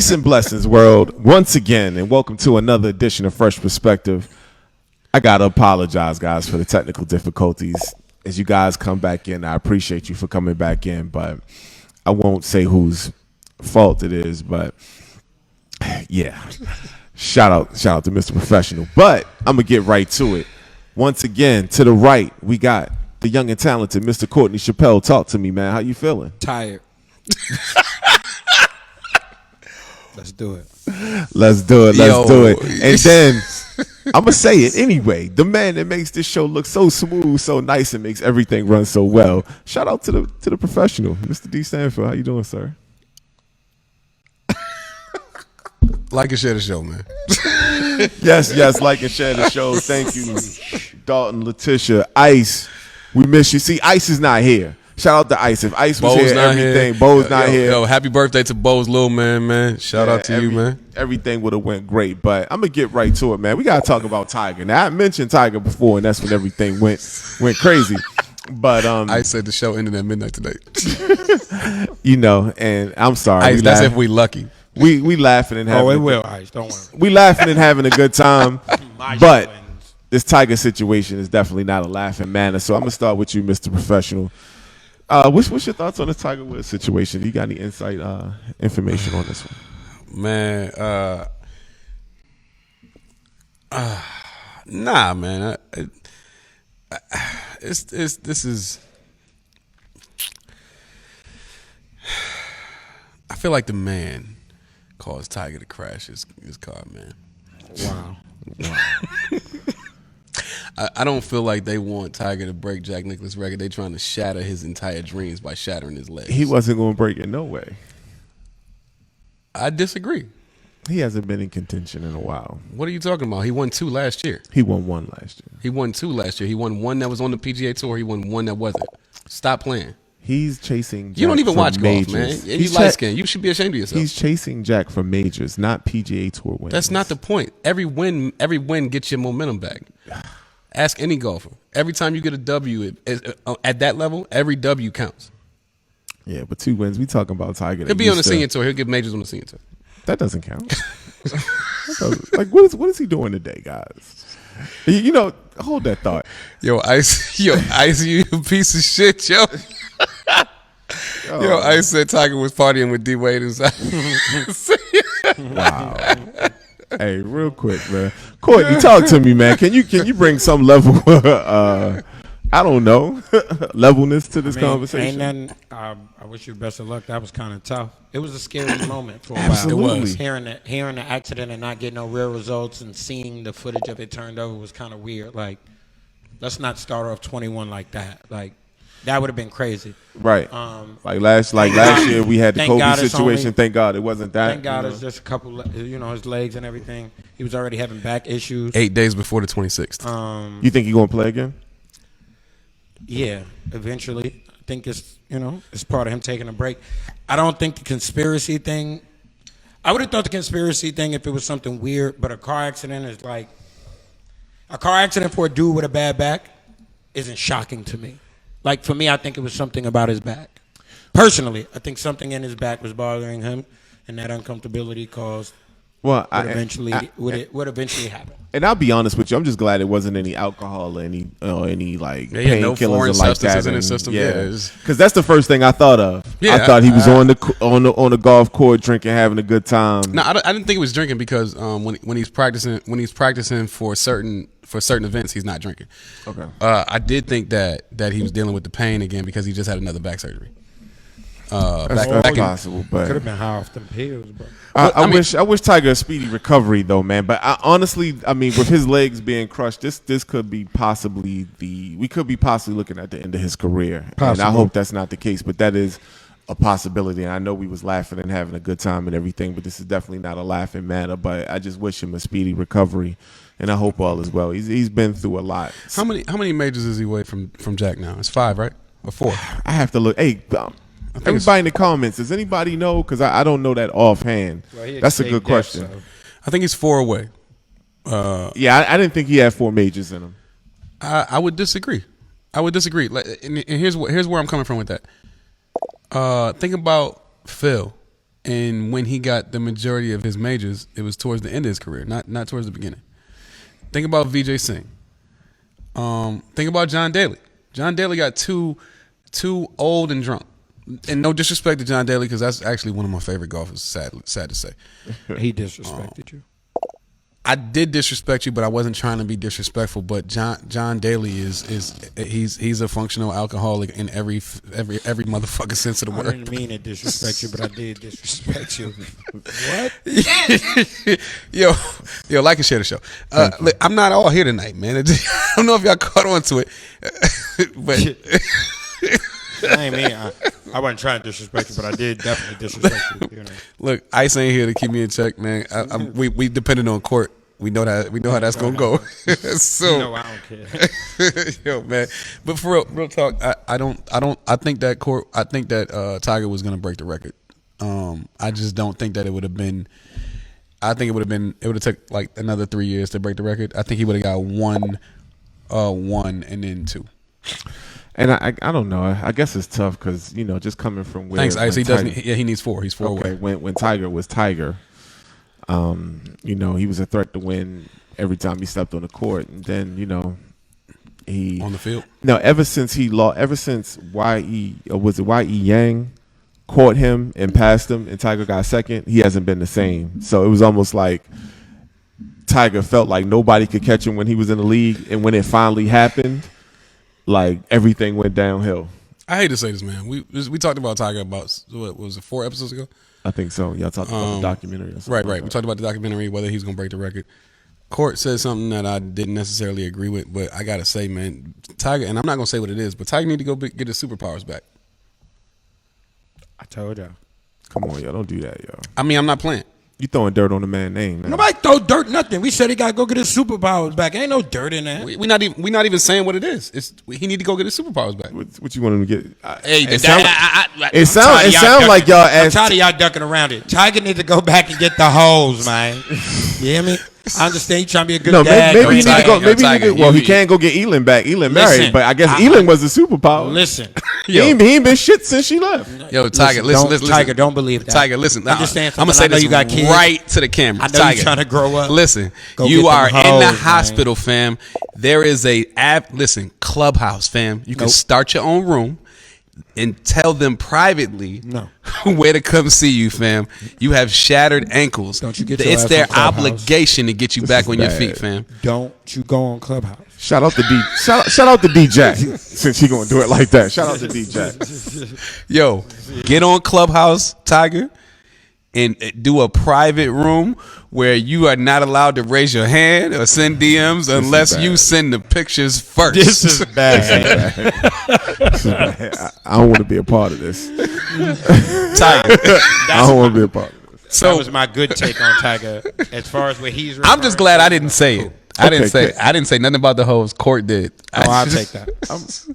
Peace and blessings, world, once again, and welcome to another edition of Fresh Perspective. I gotta apologize, guys, for the technical difficulties. As you guys come back in, I appreciate you for coming back in, but I won't say whose fault it is, but yeah. Shout out to Mr. Professional. But I'm gonna get right to it. Once again, to the right, we got the young and talented Mr. Courtney Chappelle. Talk to me, man. How you feeling? Tired. Let's do it. Let's do it. And then I'm going to say it anyway. The man that makes this show look so smooth, so nice, and makes everything run so well. Shout out to the professional, Mr. D. Stanfield. How you doing, sir? Like and share the show, man. Yes, like and share the show. Thank you, Dalton, Letitia, Ice. We miss you. See, Ice is not here. Shout out to Ice. If Ice was Bo's here, everything. Here. Bo's not here. Yo, happy birthday to Bo's little man. Shout out to you, man. Everything would have went great, but I'm gonna get right to it, man. We gotta talk about Tiger. Now I mentioned Tiger before, and that's when everything went crazy. But I said the show ended at midnight today. And I'm sorry. Ice, that's if we lucky. We laughing and having. Oh, it will, Ice. Don't worry. We laughing and having a good time, but this Tiger situation is definitely not a laughing matter. So I'm gonna start with you, Mr. Professional. What's your thoughts on the Tiger Woods situation? Do you got any insight, information on this one? Man, nah, man. This is. I feel like the man caused Tiger to crash his car, man. Wow. I don't feel like they want Tiger to break Jack Nicklaus' record. They're trying to shatter his entire dreams by shattering his legs. He wasn't going to break it no way. I disagree. He hasn't been in contention in a while. What are you talking about? He won 2 last year. He won 1 last year. He won 2 last year. He won 1 that was on the PGA Tour. He won 1 that wasn't. Stop playing. He's chasing Jack. You don't even for watch majors. golf, man. And you light skinned. You should be ashamed of yourself. He's chasing Jack for majors, not PGA Tour wins. That's not the point. Every win gets your momentum back. Ask any golfer. Every time you get a W at that level, every W counts. Yeah, but 2 wins. We talking about Tiger. He'll be on the senior tour. He'll get majors on the senior tour. That doesn't count. Like, what is he doing today, guys? Hold that thought. Yo, Ice, you a piece of shit, yo. Yo, Ice said Tiger was partying with D Wade inside. Wow. Hey, real quick, man. Courtney, talk to me, man. Can you bring some level, I don't know, levelness to this conversation? Ain't nothing. I wish you the best of luck. That was kind of tough. It was a scary moment for a while. Absolutely. It was. Hearing the accident and not getting no real results and seeing the footage of it turned over was kind of weird. Like, let's not start off 21 like that. Like, that would have been crazy. Right. Like last year we had the Kobe situation. Thank God it wasn't that. Thank God it's just a couple, his legs and everything. He was already having back issues. 8 days before the 26th. You think he's going to play again? Yeah, eventually. I think it's part of him taking a break. I don't think the conspiracy thing. I would have thought the conspiracy thing if it was something weird, but a car accident is like a car accident for a dude with a bad back isn't shocking to me. Like, for me, I think it was something about his back. Personally, I think something in his back was bothering him, and that uncomfortability caused what eventually happen. And I'll be honest with you, I'm just glad it wasn't any alcohol or any like no foreign painkillers like that in his system. Yeah, because that's the first thing I thought of. Yeah, I thought he was on the golf course drinking, having a good time. No, I didn't think it was drinking because when he's practicing for certain events, he's not drinking. Okay. I did think that he was dealing with the pain again because he just had another back surgery. That's possible, but could have been high off them pills, bro. I wish Tiger a speedy recovery though, man. But honestly, with his legs being crushed, this could be possibly looking at the end of his career. Possible. And I hope that's not the case, but that is a possibility. And I know we was laughing and having a good time and everything, but this is definitely not a laughing matter. But I just wish him a speedy recovery, and I hope all is well. He's been through a lot. How many majors is he away from Jack now? It's 5, right? Or 4? I have to look. Hey. Everybody in the comments, does anybody know? Because I don't know that offhand. Well, that's a good question. So. I think he's 4 away. Yeah, I didn't think he had 4 majors in him. I would disagree. And here's where I'm coming from with that. Think about Phil. And when he got the majority of his majors, it was towards the end of his career, not towards the beginning. Think about Vijay Singh. Think about John Daly. John Daly got too old and drunk. And no disrespect to John Daly, because that's actually one of my favorite golfers. Sad to say. He disrespected you. I did disrespect you, but I wasn't trying to be disrespectful. But John Daly he's a functional alcoholic in every motherfucking sense of the word. I didn't mean to disrespect you, but I did disrespect you. What? yo, like and share the show. Look, I'm not all here tonight, man. I don't know if y'all caught on to it, but I ain't mean. I wasn't trying to disrespect you, but I did definitely disrespect you. You know. Look, Ice ain't here to keep me in check, man. We depended on court. We know how that's gonna go. So, you know, I don't care. Yo, man. But for real talk, I think that Tiger was gonna break the record. I just don't think that it would have been. I think it would have took like another 3 years to break the record. I think he would have got one and then two. And I don't know. I guess it's tough because, you know, just coming from where. Thanks, Ice. He needs 4. He's 4 okay, away. when Tiger was Tiger, you know, he was a threat to win every time he stepped on the court. And then, you know, he on the field. No, ever since Y.E. Yang caught him and passed him and Tiger got second, he hasn't been the same. So it was almost like Tiger felt like nobody could catch him when he was in the league, and when it finally happened, like everything went downhill. I hate to say this, man. We talked about Tiger about, what was it, 4 episodes ago? I think so. Y'all talked about the documentary. Or Right. We talked about the documentary, whether he's going to break the record. Court said something that I didn't necessarily agree with, but I got to say, man, Tiger, and I'm not going to say what it is, but Tiger need to go get his superpowers back. I told y'all. Come on, y'all. Don't do that, yo. I mean, I'm not playing. You throwing dirt on the man's name, man. Nobody throw dirt, nothing. We said he got to go get his superpowers back. Ain't no dirt in that. We not even saying what it is. He need to go get his superpowers back. What you want him to get? It sounds like y'all asked. I'm tired of y'all ducking around it. Tiger need to go back and get the hoes, man. You hear me? I understand you trying to be a good dad. Maybe he need to go. Well, he can't go get Elin back. Elin married, but I guess Elin was a superpower. Listen, he ain't been shit since she left. Yo, Tiger, listen. Tiger, don't believe that. Tiger, listen. Understand? I'm gonna say this you got kids. right to the camera. I know Tiger, you trying to grow up. Listen, Go you get are them in the hoes, hospital, man. fam. There is a listen, Clubhouse, fam. You can start your own room and tell them privately where to come see you, fam. You have shattered ankles. Don't you get your It's ass their on Clubhouse. obligation to get you back on your feet, fam. Don't you go on Clubhouse. Shout out to D Jack since he gonna do it like that. Shout out to D Jack. Yo, get on Clubhouse, Tiger, and do a private room where you are not allowed to raise your hand or send DMs unless you send the pictures first. This is bad. I don't want to be a part of this. Tiger. I don't want to be a part of this. So that was my good take on Tiger. As far as where he's, I'm just glad I didn't say it. I didn't say nothing about the hoes. Court did. I'll take that.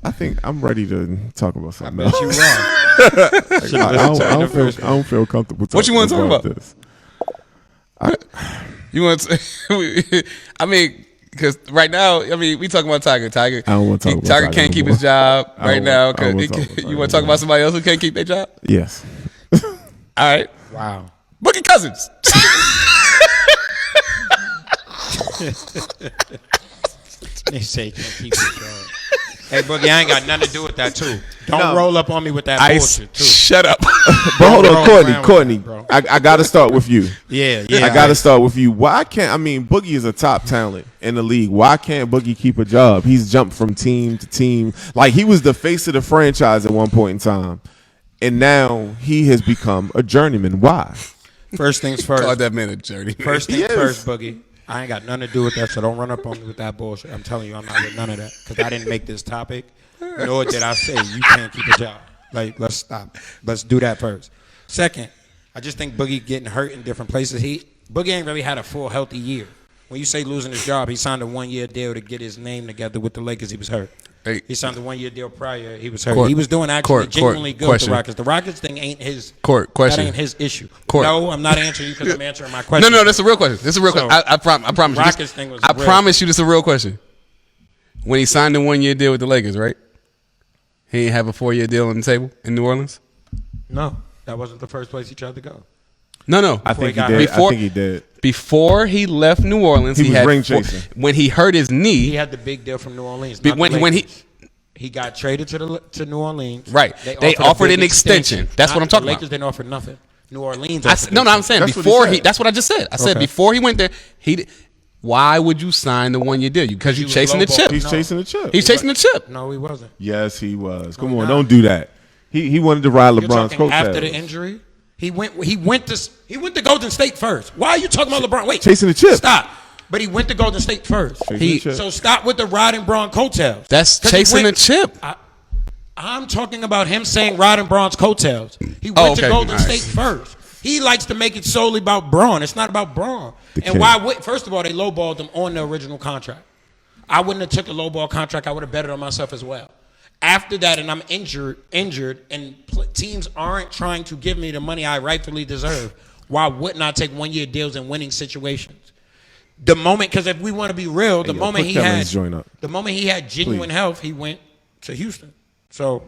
I think I'm ready to talk about something I else. bet you are. I don't feel comfortable talking What you want to talk about? this. You want to? I mean, because right now, I mean, we talking about Tiger. Tiger. I don't want to talk about Tiger Tiger can't no keep more. his job right now. I don't want to talk about You want to talk about somebody else who can't keep their job? Yes. All right. Wow. Boogie Cousins. They say you can't keep it going. Hey, Boogie, I ain't got nothing to do with that, too. Don't roll up on me with that bullshit, too. Shut up. But hold on, Courtney. I got to start with you. Yeah. I got to start with you. Why can't, I mean, Boogie is a top talent in the league. Why can't Boogie keep a job? He's jumped from team to team. Like, he was the face of the franchise at one point in time. And now he has become a journeyman. Why? First things first. Call that man a journey. First things first, Boogie. I ain't got nothing to do with that, so don't run up on me with that bullshit. I'm telling you, I'm not with none of that. Because I didn't make this topic, nor did I say you can't keep a job. Like, let's stop. Let's do that first. Second, I just think Boogie getting hurt in different places. Boogie ain't really had a full, healthy year. When you say losing his job, he signed a 1-year deal to get his name together with the Lakers. He was hurt. Hey. He signed a 1-year deal prior. He was hurt. He was doing genuinely good with the Rockets. The Rockets thing ain't his. That ain't his issue. No, I'm not answering you because I'm answering my question. No, that's a real question. This is a real question. I promise you. Rockets thing was. I promise you, this is a real question. When he signed the 1-year deal with the Lakers, right? He didn't have a 4-year deal on the table in New Orleans. No, that wasn't the first place he tried to go. No. I think he got did. hurt. I think he did. Before he left New Orleans, He was had ring chasing. when he hurt his knee. He had the big deal from New Orleans. When he got traded to New Orleans. Right. They offered an extension. That's what I'm talking the Lakers about. didn't offer nothing. New Orleans. I'm saying That's what he before said. that's what I just said. I said Okay. before he went there, why would you sign the 1 year deal? Because you was chasing the lowball. chip. He's chasing the chip. He's chasing the chip. No, he wasn't. Yes, he was. Come No, on, not. don't do that. He wanted to ride You're LeBron's talking coattails. after the injury. He went to Golden State first. Why are you talking about LeBron? Wait, Chasing the chip. Stop. But he went to Golden State first. Chasing the chip. So stop with the riding Braun coattails. That's 'Cause he chasing went- the chip. I'm talking about him saying riding Braun's coattails. He went okay. to Golden All right. State first. He likes to make it solely about Braun. It's not about Braun. The And king. why would, first of all, they lowballed him on the original contract. I wouldn't have took the lowball contract. I would have betted on myself as well. After that, and I'm injured, and teams aren't trying to give me the money I rightfully deserve, why wouldn't I take 1 year deals in winning situations? The moment, because if we want to be real, the moment put he Kellen's joint up. the moment he had genuine Please. health, he went to Houston. So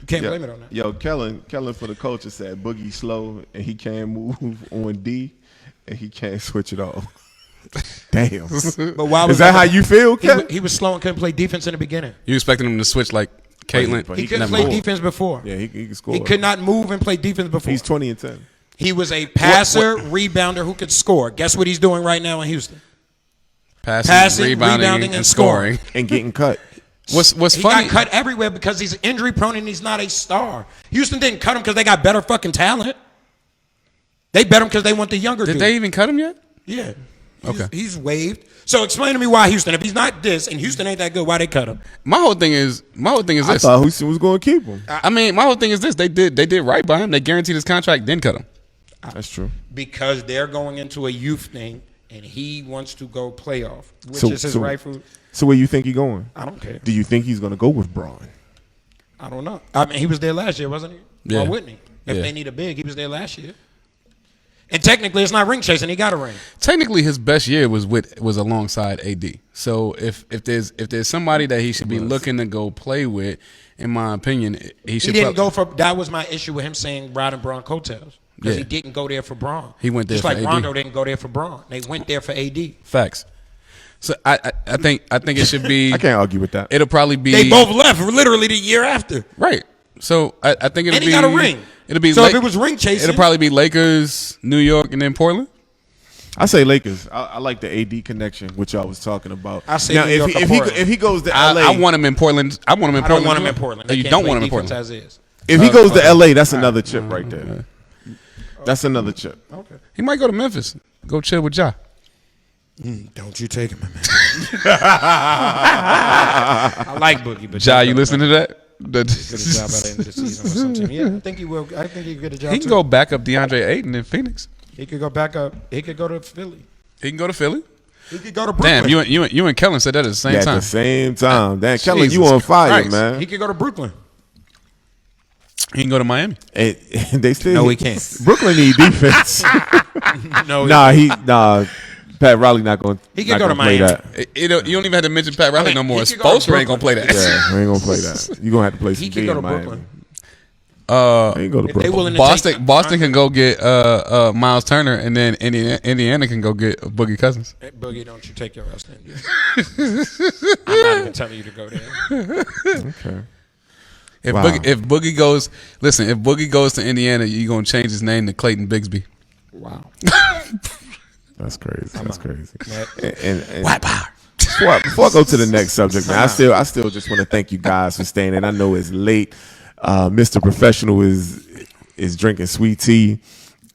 you can't blame it on that. Yo, Kellen for the culture said Boogie slow and he can't move on D and he can't switch it off. Damn. But why Is that how you feel, he, Kellen? he was slow and couldn't play defense in the beginning. You expecting him to switch like Caitlyn? But He couldn't can play score. defense before. Yeah, he can score. He could not move and play defense before. He's 20 and 10. He was a passer, rebounder who could score. Guess what he's doing right now in Houston? Passing, rebounding, and scoring. And getting cut. What's He funny? got cut everywhere because he's injury prone and he's not a star. Houston didn't cut him because they got better fucking talent. They bet him because they want the younger Did dude. they even cut him yet? Yeah. Okay. He's waived. So explain to me why Houston. If he's not this and Houston ain't that good, why they cut him? My whole thing is I this. thought Houston was going to keep him. I mean, my whole thing is this. They did right by him. They guaranteed his contract, then cut him. That's true. Because they're going into a youth thing and he wants to go playoff, which So- is his so- rightful. So where you think he's going? I don't care. Do you think he's going to go with Braun? I don't know. I mean, he was there last year, wasn't he? Yeah. Why wouldn't he? If Yeah. they need a big, he was there last year. And technically, it's not ring chasing. He got a ring. Technically, his best year was alongside AD. So if there's somebody that he should be looking to go play with, in my opinion, he should. He didn't go for. That was my issue with him saying riding Braun coattails because Yeah. he didn't go there for Braun. He went there just for like AD. Rondo didn't go there for Braun. They went there for AD. Facts. So I think it should be. I can't argue with that. It'll probably be. They both left literally the year after. Right. So I think it'll And be. he got a ring. It'll be. So if it was ring chasing, it'll probably be Lakers, New York, and then Portland. I say Lakers. I like the AD connection, which y'all was talking about. I say now, New York or if Portland. he goes to LA, I want him in Portland. I want him in I Portland. don't want him in Portland. Oh, They you can't don't play want him in defense Portland. as is. if he goes to LA, that's another chip right there. That's another chip. Okay. He might go to Memphis. Go chill with Ja. Don't you take him, man. I like Boogie, but Ja, you listen to that? Get a job by the end of the season or something. Yeah, I think he will. I think he could get a job. He can too. go back up DeAndre Ayton in Phoenix. He could go back up. He could go to Philly. He can go to Philly. He could go to Brooklyn. Damn, you and Kellen said that at the same Yeah, at time. the same time. Damn, Kelly, you Jesus on fire, Christ. man. He could go to Brooklyn. He can go to Miami. And they still No, he can't. Brooklyn need defense. No, nah. Pat Riley not going. He can go to play Miami. that. You don't even have to mention Pat Riley no more. he could go to Spoelstra ain't gonna play that. Yeah, we ain't gonna play that. You gonna have to play some He D can go in to Miami. Brooklyn. He can go to If they Brooklyn. willing to Boston take, can go get Miles Turner, and then Indiana can go get Boogie Cousins. Hey, Boogie, don't you take your ass in. I'm not even telling you to go there. Okay. If Wow. Boogie goes to Indiana, you gonna change his name to Clayton Bigsby. Wow. That's crazy. That's crazy. That- And White power. before I go to the next subject, man, I still just want to thank you guys for staying in. I know it's late. Mr. Professional is drinking sweet tea,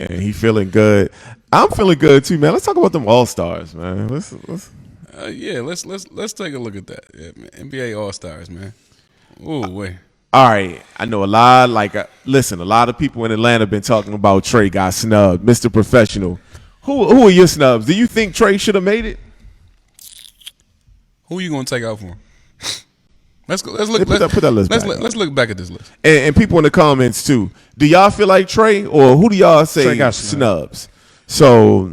and he feeling good. I'm feeling good too, man. Let's talk about them All Stars, man. Let's Let's take a look at that. Yeah, man. NBA All Stars, man. Ooh, wait. All right, I know a lot. Listen, a lot of people in Atlanta been talking about Trey got snubbed. Mr. Professional, who are your snubs? Do you think Trey should have made it? Who you gonna take out for him? Let's go. Let's look. Put that list back. Let's look back at this list. And people in the comments too. Do y'all feel like Trey, or who do y'all say Trey got snubs? So,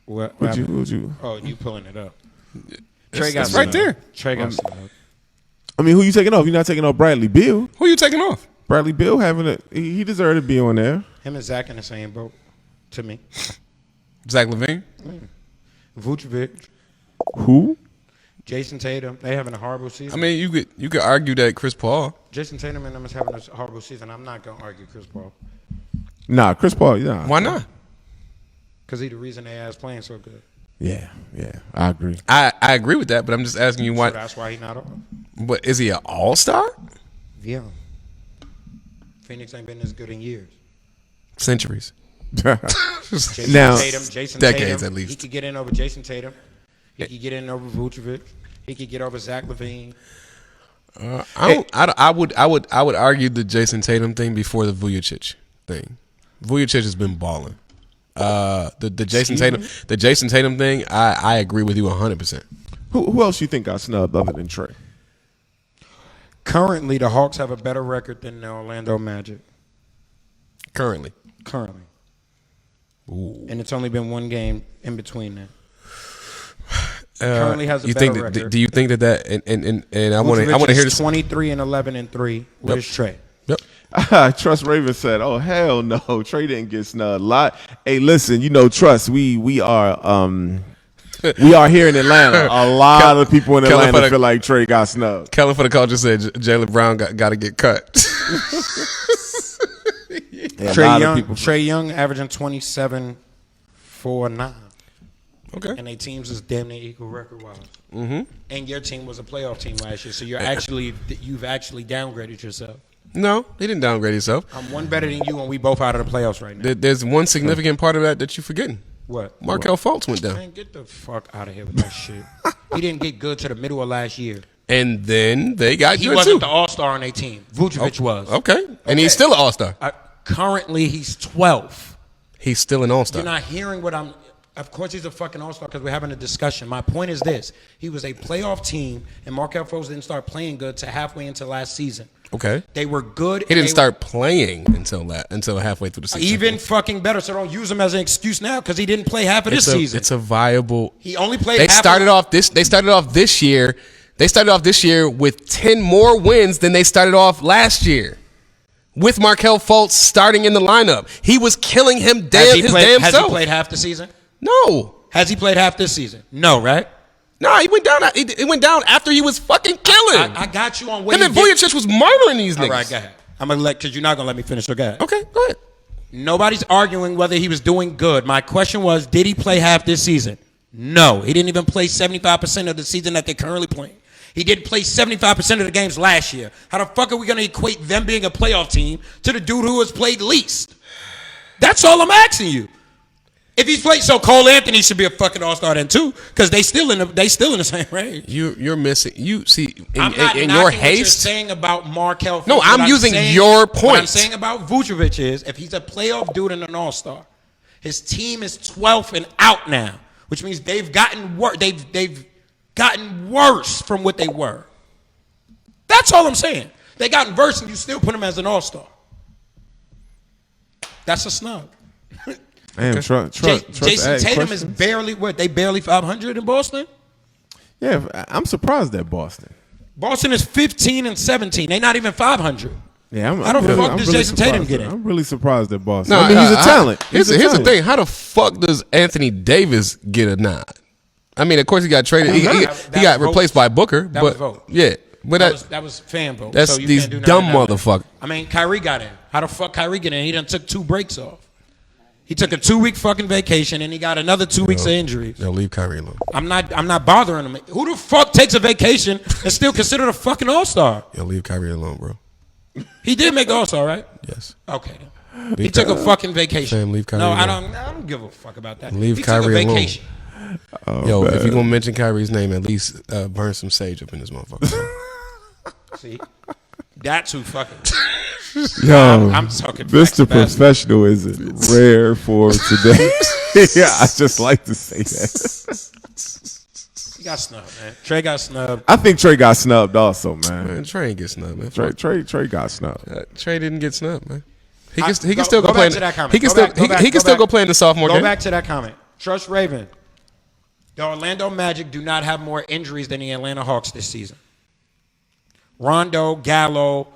What would you? Oh, you pulling it up. Trey got it's right snubbed. there. Trey got snubbed. I mean, who you taking off? You're not taking off Bradley Beal. Who you taking off? Bradley Beal he deserved to be on there. Him and Zach in the same boat, to me. Zach LaVine? Vucevic, Who? Jason Tatum, they having a horrible season. I mean, you could argue that Chris Paul. Jason Tatum and them is having a horrible season. I'm not gonna argue Chris Paul Nah, Chris Paul. Nah. Why not? because he the reason they ass playing so good. Yeah, I agree. I agree with that, but I'm just asking you why. So that's why he not on. But is he an all-star? Yeah. Phoenix ain't been this good in years. Centuries. Jason Now- Jason Decades Tatum, at least. He could get in over Jason Tatum. He could get in over Vucevic. He could get over Zach LaVine. I would argue the Jason Tatum thing before the Vucevic thing. Vucevic has been balling. The Jason Tatum thing, I agree with you 100%. Who else you think got snubbed other than Trey? Currently, the Hawks have a better record than the Orlando Magic. Currently. Ooh. And it's only been one game in between that. Currently has a you better think record. Do you think that and I want to hear this 23-11-3. Where's Trey? Yep. Trust Raven said, "Oh hell no, Trey didn't get snubbed." Hey, listen, Trust, we are here in Atlanta. A lot of people in Atlanta feel like Trey got snubbed. Kellen for the call just said Jaylen Brown got to get cut. Trey Young averaging 27, 4, 9. Okay. And their teams is damn near equal record wise. Mm-hmm. And your team was a playoff team last year, so you've actually downgraded yourself. No, he didn't downgrade himself. I'm one better than you, and we both out of the playoffs right now. There's one significant part of that you're forgetting. What? Markelle Fultz went down. Man, get the fuck out of here with that shit. He didn't get good to the middle of last year. And then they got He good wasn't too. the all-star on their team. Vucevic was. Okay. And he's still an all-star. Currently, he's 12th. He's still an all-star. You're not hearing what I'm... Of course, he's a fucking all-star because we're having a discussion. My point is this. He was a playoff team, and Markelle Fultz didn't start playing good to halfway into last season. Okay. They were good. He didn't start playing until halfway through the season. Even fucking better, so don't use him as an excuse now because he didn't play half of this season. It's a viable... He only played They half started off this year. They started off this year with 10 more wins than they started off last year. With Markelle Fultz starting in the lineup. He was killing him Has damn self. Has he played half the season? No. Has he played half this season? No, right? No, he went down. He went down after he was fucking killing. I got you on what Him and Vucevic was murdering these niggas. All right, go ahead. I'm going to because you're not going to let me finish. So go ahead. Okay, go ahead. Nobody's arguing whether he was doing good. My question was, did he play half this season? No. He didn't even play 75% of the season that they're currently playing. He didn't play 75% of the games last year. How the fuck are we going to equate them being a playoff team to the dude who has played least? That's all I'm asking you. If he's played, so Cole Anthony should be a fucking all-star then too, because they still in the same range. You're missing. You see I'm not in knocking your what you're haste. saying about Markelle Fultz. No, I'm using your point. What I'm saying about Vucevic is, if he's a playoff dude and an all-star, his team is 12th and out now, which means they've gotten worse. They've gotten worse from what they were. That's all I'm saying. They gotten worse, and you still put him as an all-star. That's a snub. Damn, Jason Tatum is barely what? They barely 500 in Boston. Yeah, I'm surprised at Boston. Boston is 15 and 17. They're not even 500. Yeah, How the fuck does Jason Tatum get in? I'm really surprised at Boston. No, I mean, he's a talent. Here's the thing. How the fuck does Anthony Davis get a nod? I mean, of course he got traded. He got replaced by Booker. That but was vote. Yeah, but that was fan vote. That's so you these can't do dumb nothing about motherfuckers. that. I mean, Kyrie got in. How the fuck Kyrie get in? He done took 2 breaks off. He took a 2-week fucking vacation and he got another 2 weeks of injuries. Yo, leave Kyrie alone. I'm not bothering him. Who the fuck takes a vacation and still considered a fucking all-star? Yo, leave Kyrie alone, bro. He did make the all-star, right? Yes. Okay. He took a fucking vacation. Sam, leave Kyrie no, alone. I don't give a fuck about that. Leave he Kyrie took a vacation. Yo, if you're gonna mention Kyrie's name, at least burn some sage up in this motherfucker. See, that's who fucking. Yo, I'm talking. Mr. Professional is rare for today. Yeah, I just like to say that. He got snubbed, man. Trey got snubbed. I think Trey got snubbed also, man. Man, Trey ain't get snubbed, man. Trey got snubbed. Trey didn't get snubbed, man. He can still go back play. to that comment. He can still go play in the sophomore game. Go back to that comment. Trust Raven. The Orlando Magic do not have more injuries than the Atlanta Hawks this season. Rondo, Gallo,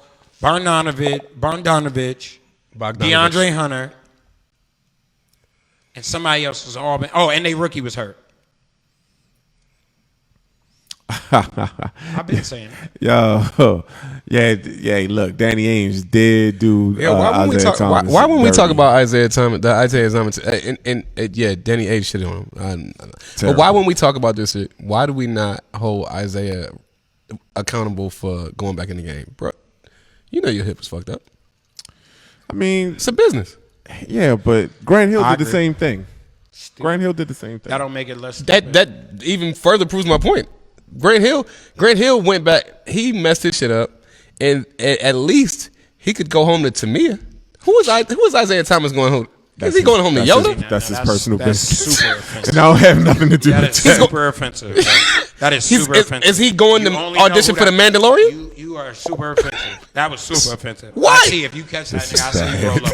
Bogdanovich, DeAndre Hunter, and somebody else was all. Oh, and their rookie was hurt. I've been saying it. Yo, yeah. Look, Danny Ainge did do. Why when we talk about Isaiah Thomas, Danny Ainge shit on him. But why when we talk about this shit, why do we not hold Isaiah accountable for going back in the game, bro? You know your hip was fucked up. I mean, it's a business. Yeah, but Grant Hill did the same thing. Grant Hill did the same thing. That don't make it less. That even further proves my point. Grant Hill went back. He messed his shit up, and at least he could go home to Tamia. Who is Isaiah Thomas going home? Is he going home to Yoda? That's his personal business. Super offensive. And I don't have nothing to do with that. That is super offensive. That is super offensive. Is he going to audition for the Mandalorian? You are super offensive. That was super offensive. Why? I see if you catch that nigga, I see you roll up.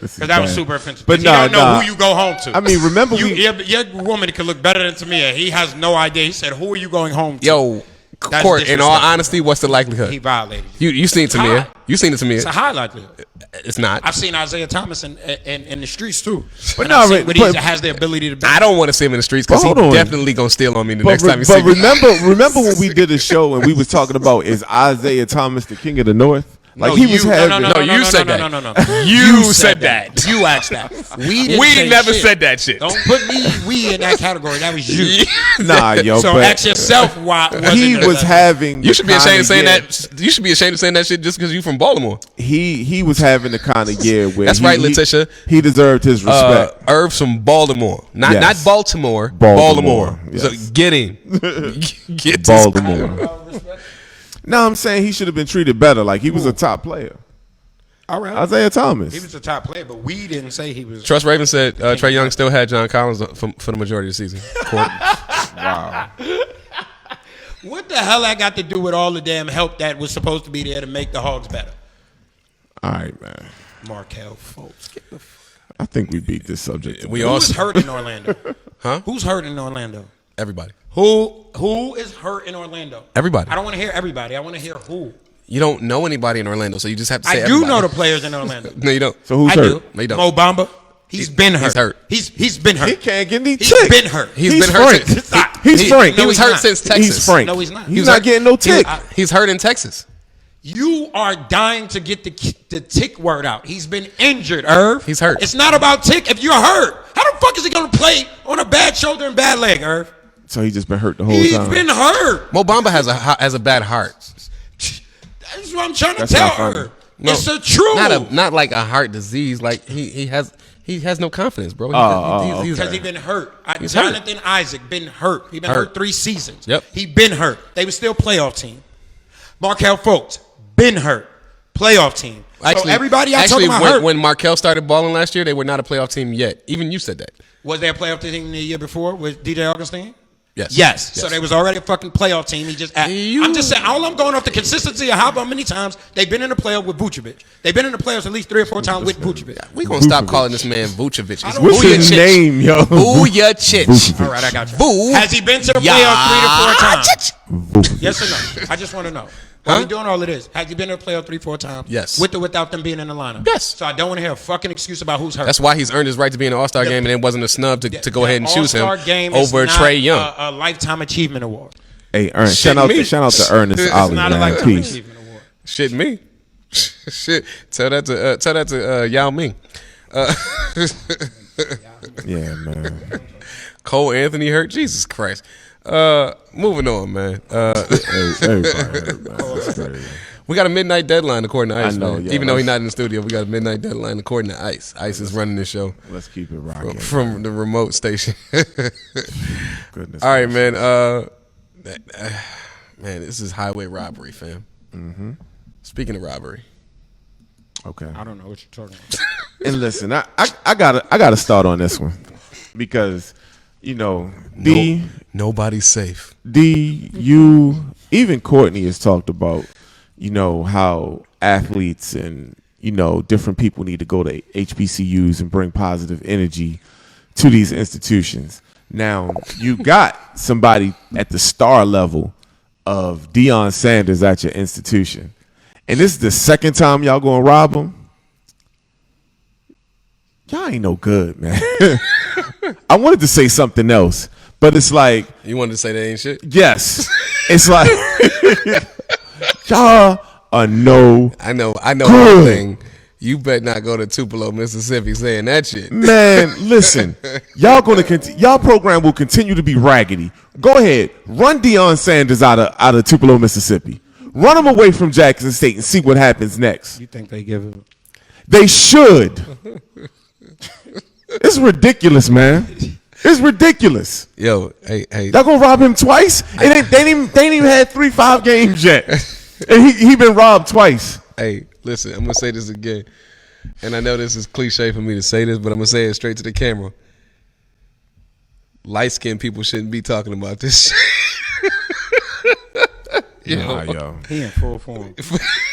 Because that was super offensive. But you don't know who you go home to. I mean, remember your woman could look better than Tamia. He has no idea. He said, "Who are you going home to?" Yo, Court. In all honesty, what's the likelihood? He violated you seen Tamia? You seen it, Tamia? It's a high likelihood. It's not. I've seen Isaiah Thomas in the streets too. But he has the ability to. I don't want to see him in the streets because he's definitely gonna steal on me next time he sees me. But remember when we did a show and we was talking about is Isaiah Thomas the king of the North? Like you said that. No. You said that. You asked that. We never said that shit. Don't put we in that category. That was you. Nah, yo. So ask yourself why he was having. You should be ashamed of saying that. You should be ashamed of saying that shit just because you from Baltimore. He was having the kind of year where that's right, Letitia. He deserved his respect. Irv's from Baltimore, not Baltimore. Baltimore. Yes. So get him. Get Baltimore. No, I'm saying he should have been treated better. Like he was a top player. All right, Isaiah Thomas. He was a top player, but we didn't say he was. Trust Raven said Trae Young still had John Collins for the majority of the season. Wow. What the hell that got to do with all the damn help that was supposed to be there to make the Hogs better? All right, man. Markel folks. I think we beat this subject. Who's hurt in Orlando? Huh? Who's hurt in Orlando? Everybody. Who is hurt in Orlando? Everybody. I don't want to hear everybody. I want to hear who. You don't know anybody in Orlando, so you just have to say I do know the players in Orlando. No, you don't. So who's hurt? No, you don't. Mo Bamba. He's been hurt. He's hurt. He's been hurt. He can't get any He's tick. been hurt. He's been hurt. He's frank. He was hurt since Texas. He's frank. No, he's not. He's not getting no tick. He's hurt in Texas. You are dying to get the tick word out. He's been injured, Irv. He's hurt. It's not about tick. If you're hurt, how the fuck is he going to play on a bad shoulder and bad leg, Irv? So he just been hurt the whole He's time. He's been hurt. Mo Bamba has a bad heart. That's what I'm trying to tell her. No, it's the truth. Not like a heart disease. Like he has no confidence, bro. Because he's been hurt. Jonathan Isaac been hurt. He been hurt 3 seasons. Yep. He been hurt. They were still playoff team. Markel Fultz been hurt. Playoff team. Actually, so everybody talking about hurt. When Markel started balling last year, they were not a playoff team yet. Even you said that. Was there a playoff team the year before with DJ Augustine? Yes. So they was already a fucking playoff team. I'm just saying, all I'm going off the consistency of how many times they've been in the playoff with Vucevic. They've been in the playoffs at least 3 or 4 times with Vucevic. We gonna stop calling this man Vucevic. What's his name, yo? Vucevic. All right, I got you. Has he been to the playoffs 3 to 4 times? Yes or no? I just want to know. While we doing all of this, has he been to the playoff 3 or 4 times? Yes. With or without them being in the lineup? Yes. So I don't want to hear a fucking excuse about who's hurt. That's why he's earned his right to be in the All-Star game, and it wasn't a snub to go ahead and choose him over Trae Young. A lifetime achievement award. Hey, Ernest, shout out to Ernest Ollie, man. Not a lifetime achievement award. Shit me. Shit. Tell that to Yao Ming. Yeah, man. Cole Anthony hurt. Jesus Christ. Moving on, man. We got a midnight deadline according to Ice. Man. Even though he's not in the studio, we got a midnight deadline according to Ice. Ice is running this show. Let's keep it rocking from the remote station. Goodness. All right, man. Man, this is highway robbery, fam. Mm-hmm. Speaking of robbery, okay. I don't know what you're talking about. And listen, I gotta start on this one because. You know, nobody's safe. Even Courtney has talked about, you know, how athletes and, you know, different people need to go to HBCUs and bring positive energy to these institutions. Now, you got somebody at the star level of Deion Sanders at your institution, and this is the second time y'all gonna rob him, y'all ain't no good, man. I wanted to say something else, but it's like, You wanted to say they ain't shit? yes, it's like y'all are no I know Good. one thing. You better not go to Tupelo, Mississippi saying that shit. man. Listen, y'all y'all program will continue to be raggedy. Go ahead, run Deion Sanders out of Tupelo, Mississippi. Run him away from Jackson State and see what happens next. You think they give him? They should. It's ridiculous, man. It's ridiculous. Yo, hey. Y'all gonna rob him twice? They ain't even had 3-5 games yet, and he been robbed twice. Hey, listen, I'm going to say this again. And I know this is cliche for me to say this, but I'm going to say it straight to the camera. Light-skinned people shouldn't be talking about this shit. Yo. He in full form.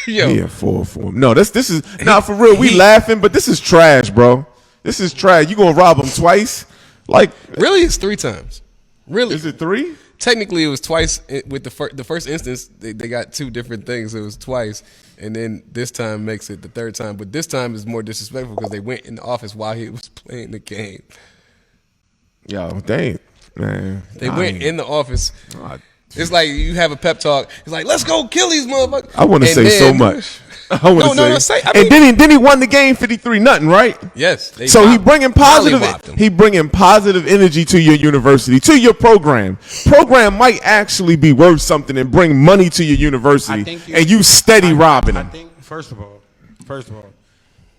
Yo. He in full form. No, this is not for real. We laughing, but this is trash, bro. This is trash. You gonna rob him twice? Like, Really, it's 3 times. Really. is it 3? Technically, it was twice. With the first instance, they got 2 different things. It was twice, and then this time makes it the 3rd time. But this time is more disrespectful because they went in the office while he was playing the game. Yo, they ain't, man. They went in the office. It's like you have a pep talk. It's like, let's go kill these motherfuckers. I want to And say so then- much. I want to say. I and then he won the game 53-0, right? Yes. So he bringing positive. mollywopped him. He bringing positive energy to your university, to your program. Program might actually be worth something and bring money to your university, and you steady robbing I them. think first of all,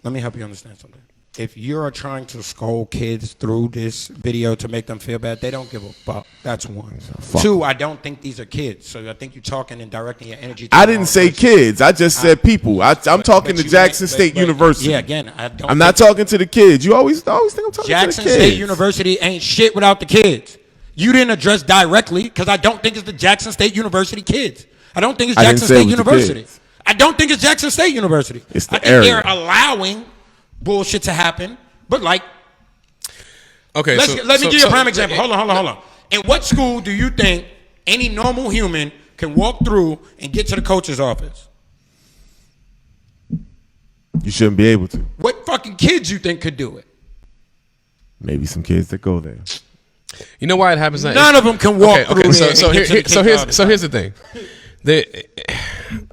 let me help you understand something. If you're trying to scold kids through this video to make them feel bad, they don't give a fuck. That's one. Two, I don't think these are kids. So I think you're talking and directing your energy. I didn't say kids. I just said people. I'm talking to Jackson State University. Yeah, again, I'm not talking to the kids. You always think I'm talking to the Jackson kids. State University ain't shit without the kids. You didn't address directly because I don't think it's the Jackson State University kids. I don't think it's I didn't Jackson say it State was the University. kids. I don't think it's Jackson State University. It's the I think area. they're allowing bullshit to happen. But like, Okay. let me give you a prime example. Hold on. In what school do you think any normal human can walk through and get to the coach's office? You shouldn't be able to. What fucking kids you think could do it? Maybe some kids that go there. You know why it happens? None of them can walk through there. So here's the thing.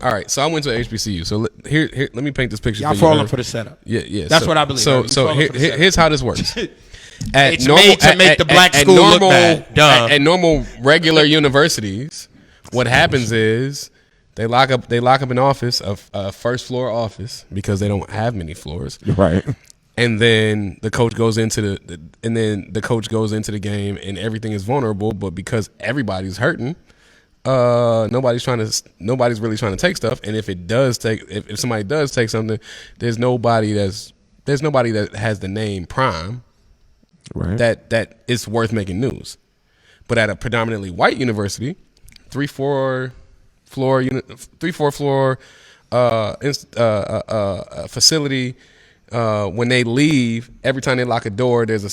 All right. So I went to HBCU. So here, let me paint this picture. Y'all for falling you. for the setup. Yeah. That's what I believe. So You so falling for the setup. here's how this works. It's made to make the black school look bad. Duh. At normal regular universities, what happens is they lock up an office, a first floor office, because they don't have many floors. Right. And then the coach goes into the game, and everything is vulnerable. But because everybody's hurting, nobody's really trying to take stuff. And if somebody does take something, there's nobody that has the name Prime. Right. That it's worth making news. But at a predominantly white university, 3-4 floor facility, when they leave, every time they lock a door, there's a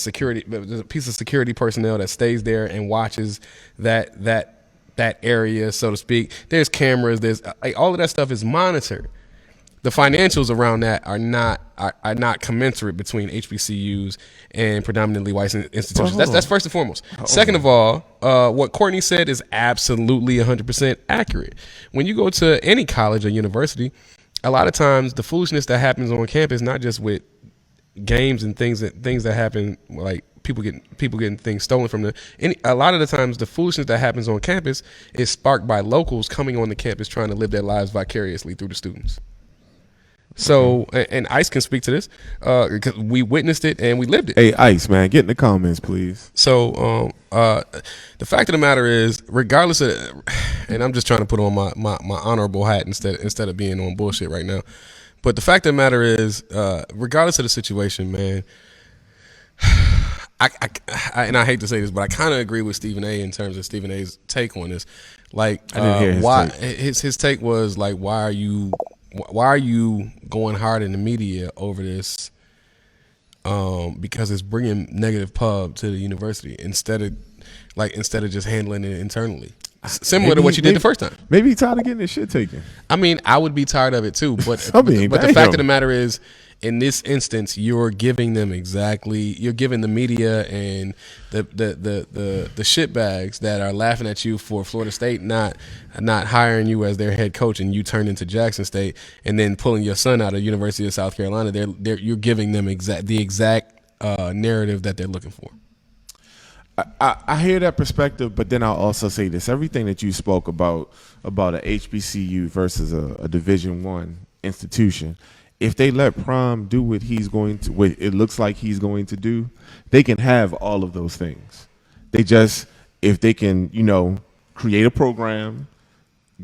piece of security personnel that stays there and watches that area, so to speak. There's cameras. There's all of that stuff is monitored. The financials around that are not commensurate between HBCUs and predominantly white institutions. That's first and foremost. Second of all, what Courtney said is absolutely 100% accurate. When you go to any college or university, a lot of times the foolishness that happens on campus, not just with games and things that happen, like people getting things stolen from a lot of the times the foolishness that happens on campus is sparked by locals coming on the campus trying to live their lives vicariously through the students. So, and Ice can speak to this because we witnessed it and we lived it. Hey, Ice, man, get in the comments, please. So, the fact of the matter is, regardless of, and I'm just trying to put on my honorable hat instead of being on bullshit right now. But the fact of the matter is, regardless of the situation, man, and I hate to say this, but I kind of agree with Stephen A. in terms of Stephen A.'s take on this. Like, I didn't hear his why take. his take was like, why are you going hard in the media over this? Because it's bringing negative pub to the university instead of just handling it internally. Similar to what you did the first time. Maybe he tired of getting his shit taken. I mean, I would be tired of it too, but I mean, but the damn. fact of the matter is, in this instance, you're giving the media and the shitbags that are laughing at you for Florida State not hiring you as their head coach, and you turn into Jackson State, and then pulling your son out of University of South Carolina. You're giving them the exact narrative that they're looking for. I hear that perspective, but then I'll also say this: everything that you spoke about a HBCU versus a Division I institution, if they let Prime do what it looks like he's going to do, they can have all of those things. If they can, create a program,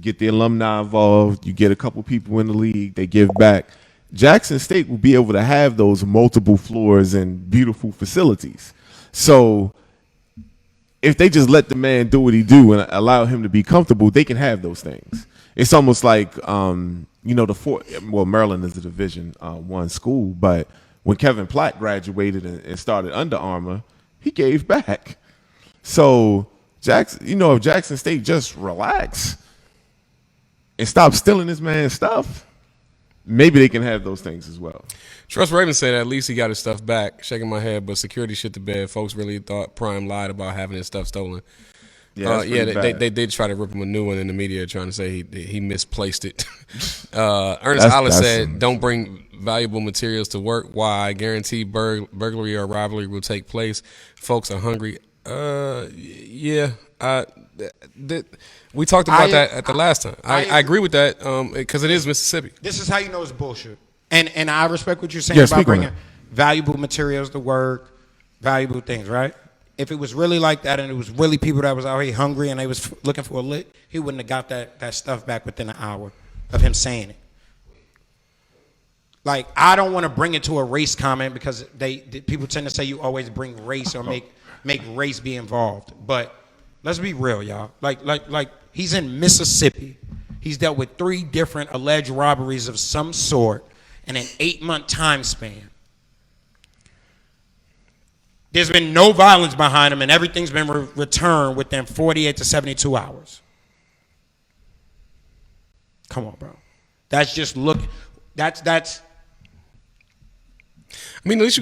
get the alumni involved, you get a couple people in the league, they give back. Jackson State will be able to have those multiple floors and beautiful facilities. So if they just let the man do what he do and allow him to be comfortable, they can have those things. It's almost like, Maryland is a Division I school, but when Kevin Platt graduated and started Under Armour, he gave back. So if Jackson State just relax and stop stealing this man's stuff, maybe they can have those things as well. Trust Raven said at least he got his stuff back. Shaking my head, but security shit to bed. Folks really thought Prime lied about having his stuff stolen. Yeah, they did try to rip him a new one in the media, trying to say he misplaced it. Ernest Hollis said, "Don't bring valuable materials to work. Why? I guarantee burglary or robbery will take place. Folks are hungry." We talked about that at the last time. I agree with that because it is Mississippi. This is how you know it's bullshit. And I respect what you're saying about bringing valuable materials to work, valuable things, right? If it was really like that and it was really people that was out here hungry and they was looking for a lick, he wouldn't have got that stuff back within an hour of him saying it. Like, I don't want to bring it to a race comment because people tend to say you always bring race or make race be involved. But let's be real, y'all. Like he's in Mississippi. He's dealt with 3 different alleged robberies of some sort in an 8-month time span. There's been no violence behind him, and everything's been returned within 48 to 72 hours. Come on, bro. That's just look. That's. I mean, at least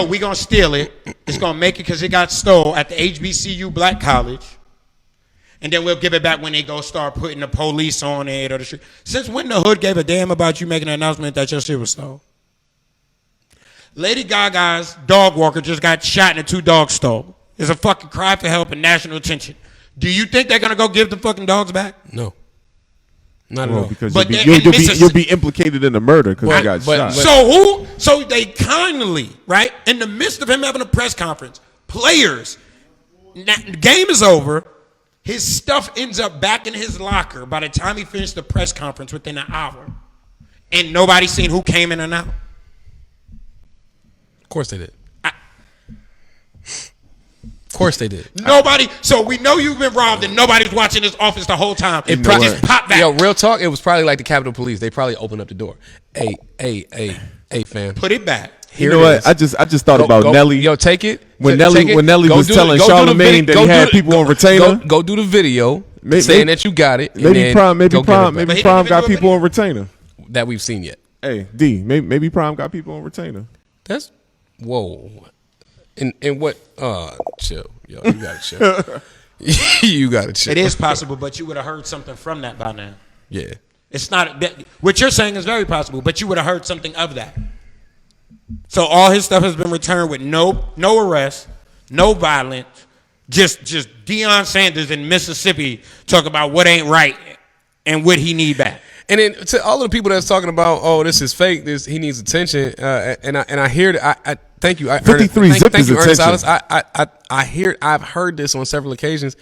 we gonna steal it. It's gonna make it because it got stole at the HBCU Black College, and then we'll give it back when they go start putting the police on it or the street. Since when the hood gave a damn about you making an announcement that your shit was stole? Lady Gaga's dog walker just got shot and 2 dogs stole. It's a fucking cry for help and national attention. Do you think they're gonna go give the fucking dogs back? No. Not at all. Because you'll be implicated in the murder because he got shot. So they kindly, right, in the midst of him having a press conference, players, the game is over, his stuff ends up back in his locker by the time he finished the press conference within an hour. And nobody seen who came in and out. Of course they did. Of course they did. Nobody. So we know you've been robbed, and nobody's watching this office the whole time. It just popped back. Yo, real talk. It was probably like the Capitol Police. They probably opened up the door. Hey, fam. Put it back. You know what? I just thought about Nelly. Yo, take it. When Nelly was telling Charlamagne that he had people on retainer. Go do the video saying that you got it. Maybe Prime got people on retainer that we've seen yet. Hey, D. Maybe Prime got people on retainer. That's whoa. And what? Chill, yo. You gotta chill. You gotta chill. It is possible, but you would have heard something from that by now. Yeah. It's not what you're saying is very possible, but you would have heard something of that. So all his stuff has been returned with no arrest, no violence, just Deion Sanders in Mississippi talk about what ain't right and what he need back. And then to all of the people that's talking about, oh, this is fake, he needs attention, and I hear that. I thank you. 53 zip is Ernest attention. I've heard this on several occasions.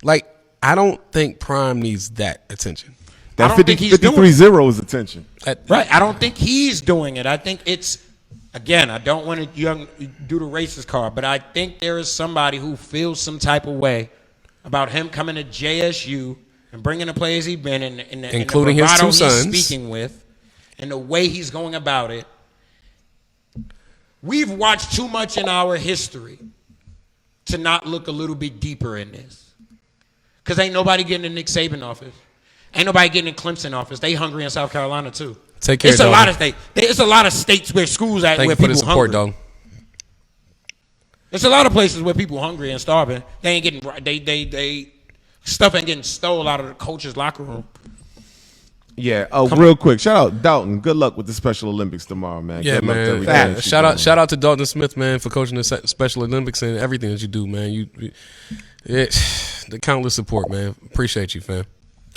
Like, I don't think Prime needs that attention. That 53 zero is attention. Right. I don't think he's doing it. I think it's, again, I don't want to do the racist card, but I think there is somebody who feels some type of way about him coming to JSU and bringing the players he's been in, including the his 2 he's sons, speaking with, and the way he's going about it. We've watched too much in our history to not look a little bit deeper in this. Because ain't nobody getting in Nick Saban office. Ain't nobody getting in Clemson office. They hungry in South Carolina too. Take care. It's a lot of states. It's a lot of states where schools at Thank where you for the people support, hungry. dog. There's a lot of places where people hungry and starving. They ain't getting they stuff ain't getting stole out of the coach's locker room. Yeah. Oh, real quick, shout out Dalton. Good luck with the Special Olympics tomorrow, man. Yeah, Good luck to man. everything Yeah, that you're shout out to Dalton Smith, man, for coaching the Special Olympics and everything that you do, man. The countless support, man. Appreciate you, fam.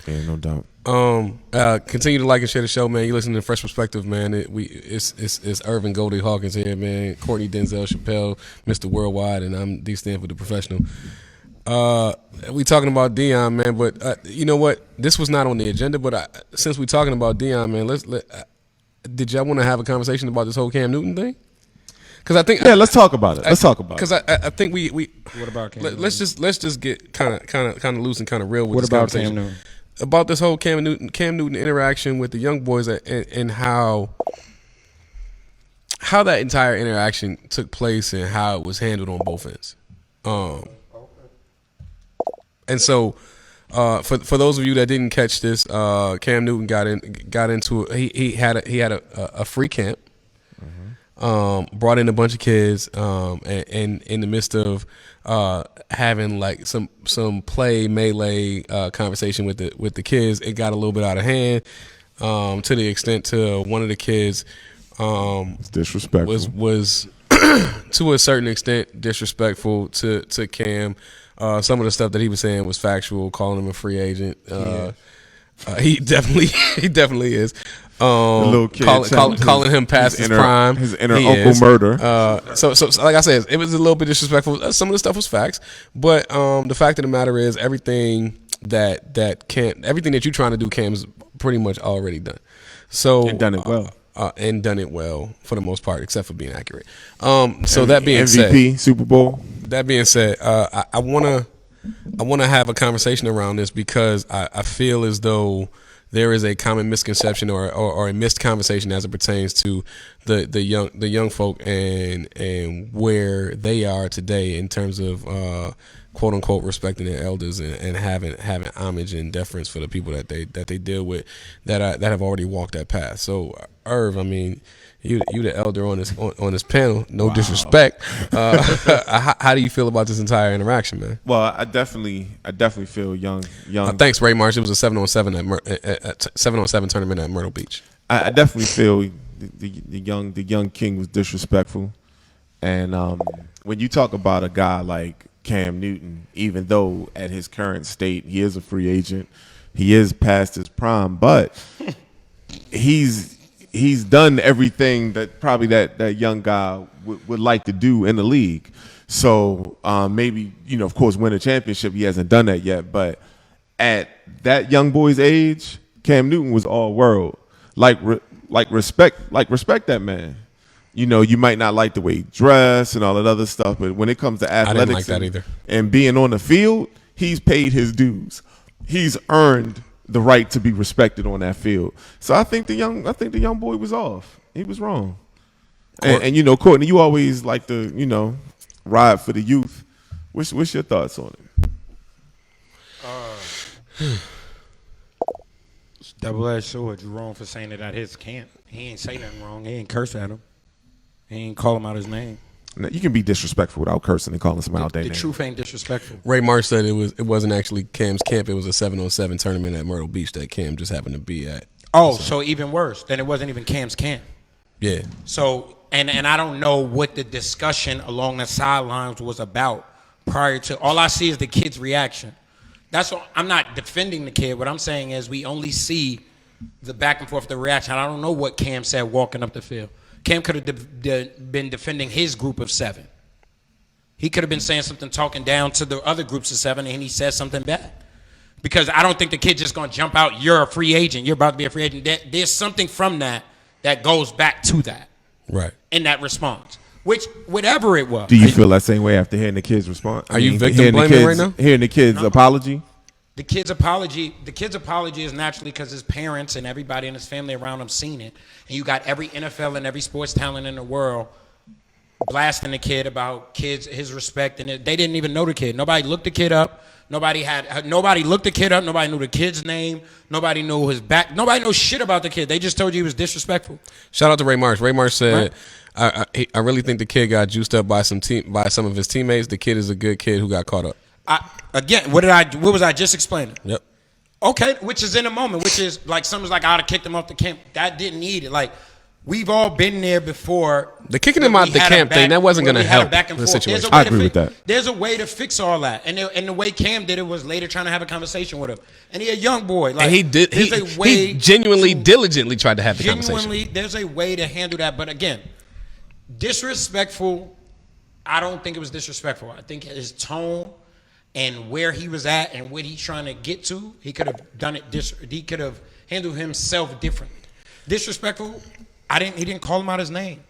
doing. Yeah, no doubt. Continue to like and share the show, man. You listen to Fresh Perspective, man. It's Irvin Goldie Hawkins here, man. Courtney Denzel Chappelle, Mr. Worldwide, and I'm D Stanford, the professional. We talking about Deion, man, but you know what? This was not on the agenda, but since we talking about Deion, man, did y'all want to have a conversation about this whole Cam Newton thing? Because I think let's talk about it. Let's talk about it. Because I think we What about Cam Newton? let's just get kind of loose and kind of real with What this about conversation. Cam Newton? About this whole Cam Newton interaction with the young boys and how that entire interaction took place and how it was handled on both ends. And so, for those of you that didn't catch this, Cam Newton got into he had a free camp, brought in a bunch of kids, and in the midst of having like some melee conversation with the kids, it got a little bit out of hand, to the extent to one of the kids It's disrespectful. was to a certain extent disrespectful to Cam. Some of the stuff that he was saying was factual, calling him a free agent. He definitely is. little kid calling him past his prime. His inner He Uncle is. Murder. So like I said, it was a little bit disrespectful. Some of the stuff was facts, but the fact of the matter is everything that you're trying to do, Cam's pretty much already done. So And done it well. And done it well for the most part, except for being accurate. So that being MVP, said, Super Bowl. that being said, I wanna have a conversation around this because I feel as though there is a common misconception or a missed conversation as it pertains to the young folk and where they are today in terms of quote unquote respecting their elders and having homage and deference for the people that they deal with that have already walked that path. So Irv, I mean, you the elder on this panel. No disrespect. How do you feel about this entire interaction, man? Well, I definitely feel young. Thanks, Ray Marsh. It was a 7-on-7 tournament at Myrtle Beach. I definitely feel the young king was disrespectful, and when you talk about a guy like Cam Newton, even though at his current state he is a free agent, he is past his prime, but he's done everything that probably that young guy would like to do in the league. So maybe, of course, win a championship. He hasn't done that yet, but at that young boy's age, Cam Newton was all world. Respect that man. You might not like the way he dressed and all that other stuff, but when it comes to athletics, I didn't like that either. And being on the field, he's paid his dues. He's earned the right to be respected on that field. So I think the young boy was off. He was wrong. And Courtney, you always like to ride for the youth. What's your thoughts on it? It's double-edged sword. You're wrong for saying it at his camp. He ain't say nothing wrong. He ain't curse at him. He ain't call him out his name. Now, you can be disrespectful without cursing and calling someone out their The name. truth ain't disrespectful. Ray Marsh said it wasn't actually Cam's camp. It was a 7-on-7 tournament at Myrtle Beach that Cam just happened to be at. Oh, so even worse. Then it wasn't even Cam's camp. Yeah. So, and I don't know what the discussion along the sidelines was about prior to. All I see is the kid's reaction. That's all. I'm not defending the kid. What I'm saying is we only see the back and forth, the reaction. I don't know what Cam said walking up the field. Cam could have been defending his group of 7. He could have been saying something, talking down to the other groups of 7, and he said something bad. Because I don't think the kid's just going to jump out, you're a free agent, you're about to be a free agent. There's something from that goes back to that. Right. In that response. Which, whatever it was. Do you feel that same way after hearing the kid's response? Are you victim blaming right now? Hearing the kid's apology? The kid's apology is naturally because his parents and everybody in his family around him seen it. And you got every NFL and every sports talent in the world blasting the kid about his respect, and they didn't even know the kid. Nobody looked the kid up. Nobody looked the kid up. Nobody knew the kid's name. Nobody knew his back. Nobody knows shit about the kid. They just told you he was disrespectful. Shout out to Ray Marsh. Ray Marsh said, right. I really think the kid got juiced up by some of his teammates. The kid is a good kid who got caught up. What was I just explaining? Yep. Okay, which is in a moment, which is like someone's like, I'd have kicked him off the camp. That didn't need it. Like, we've all been there before. The kicking him out the camp thing, that wasn't going to help the situation. I agree with that. There's a way to fix all that. And the way Cam did it was later trying to have a conversation with him. And he a young boy. Like, and he did. He genuinely, diligently tried to have the conversation. There's a way to handle that. But again, disrespectful, I don't think it was disrespectful. I think his tone and where he was at and what he's trying to get to, he could have done it. He could have handled himself differently. Disrespectful, he didn't call him out his name.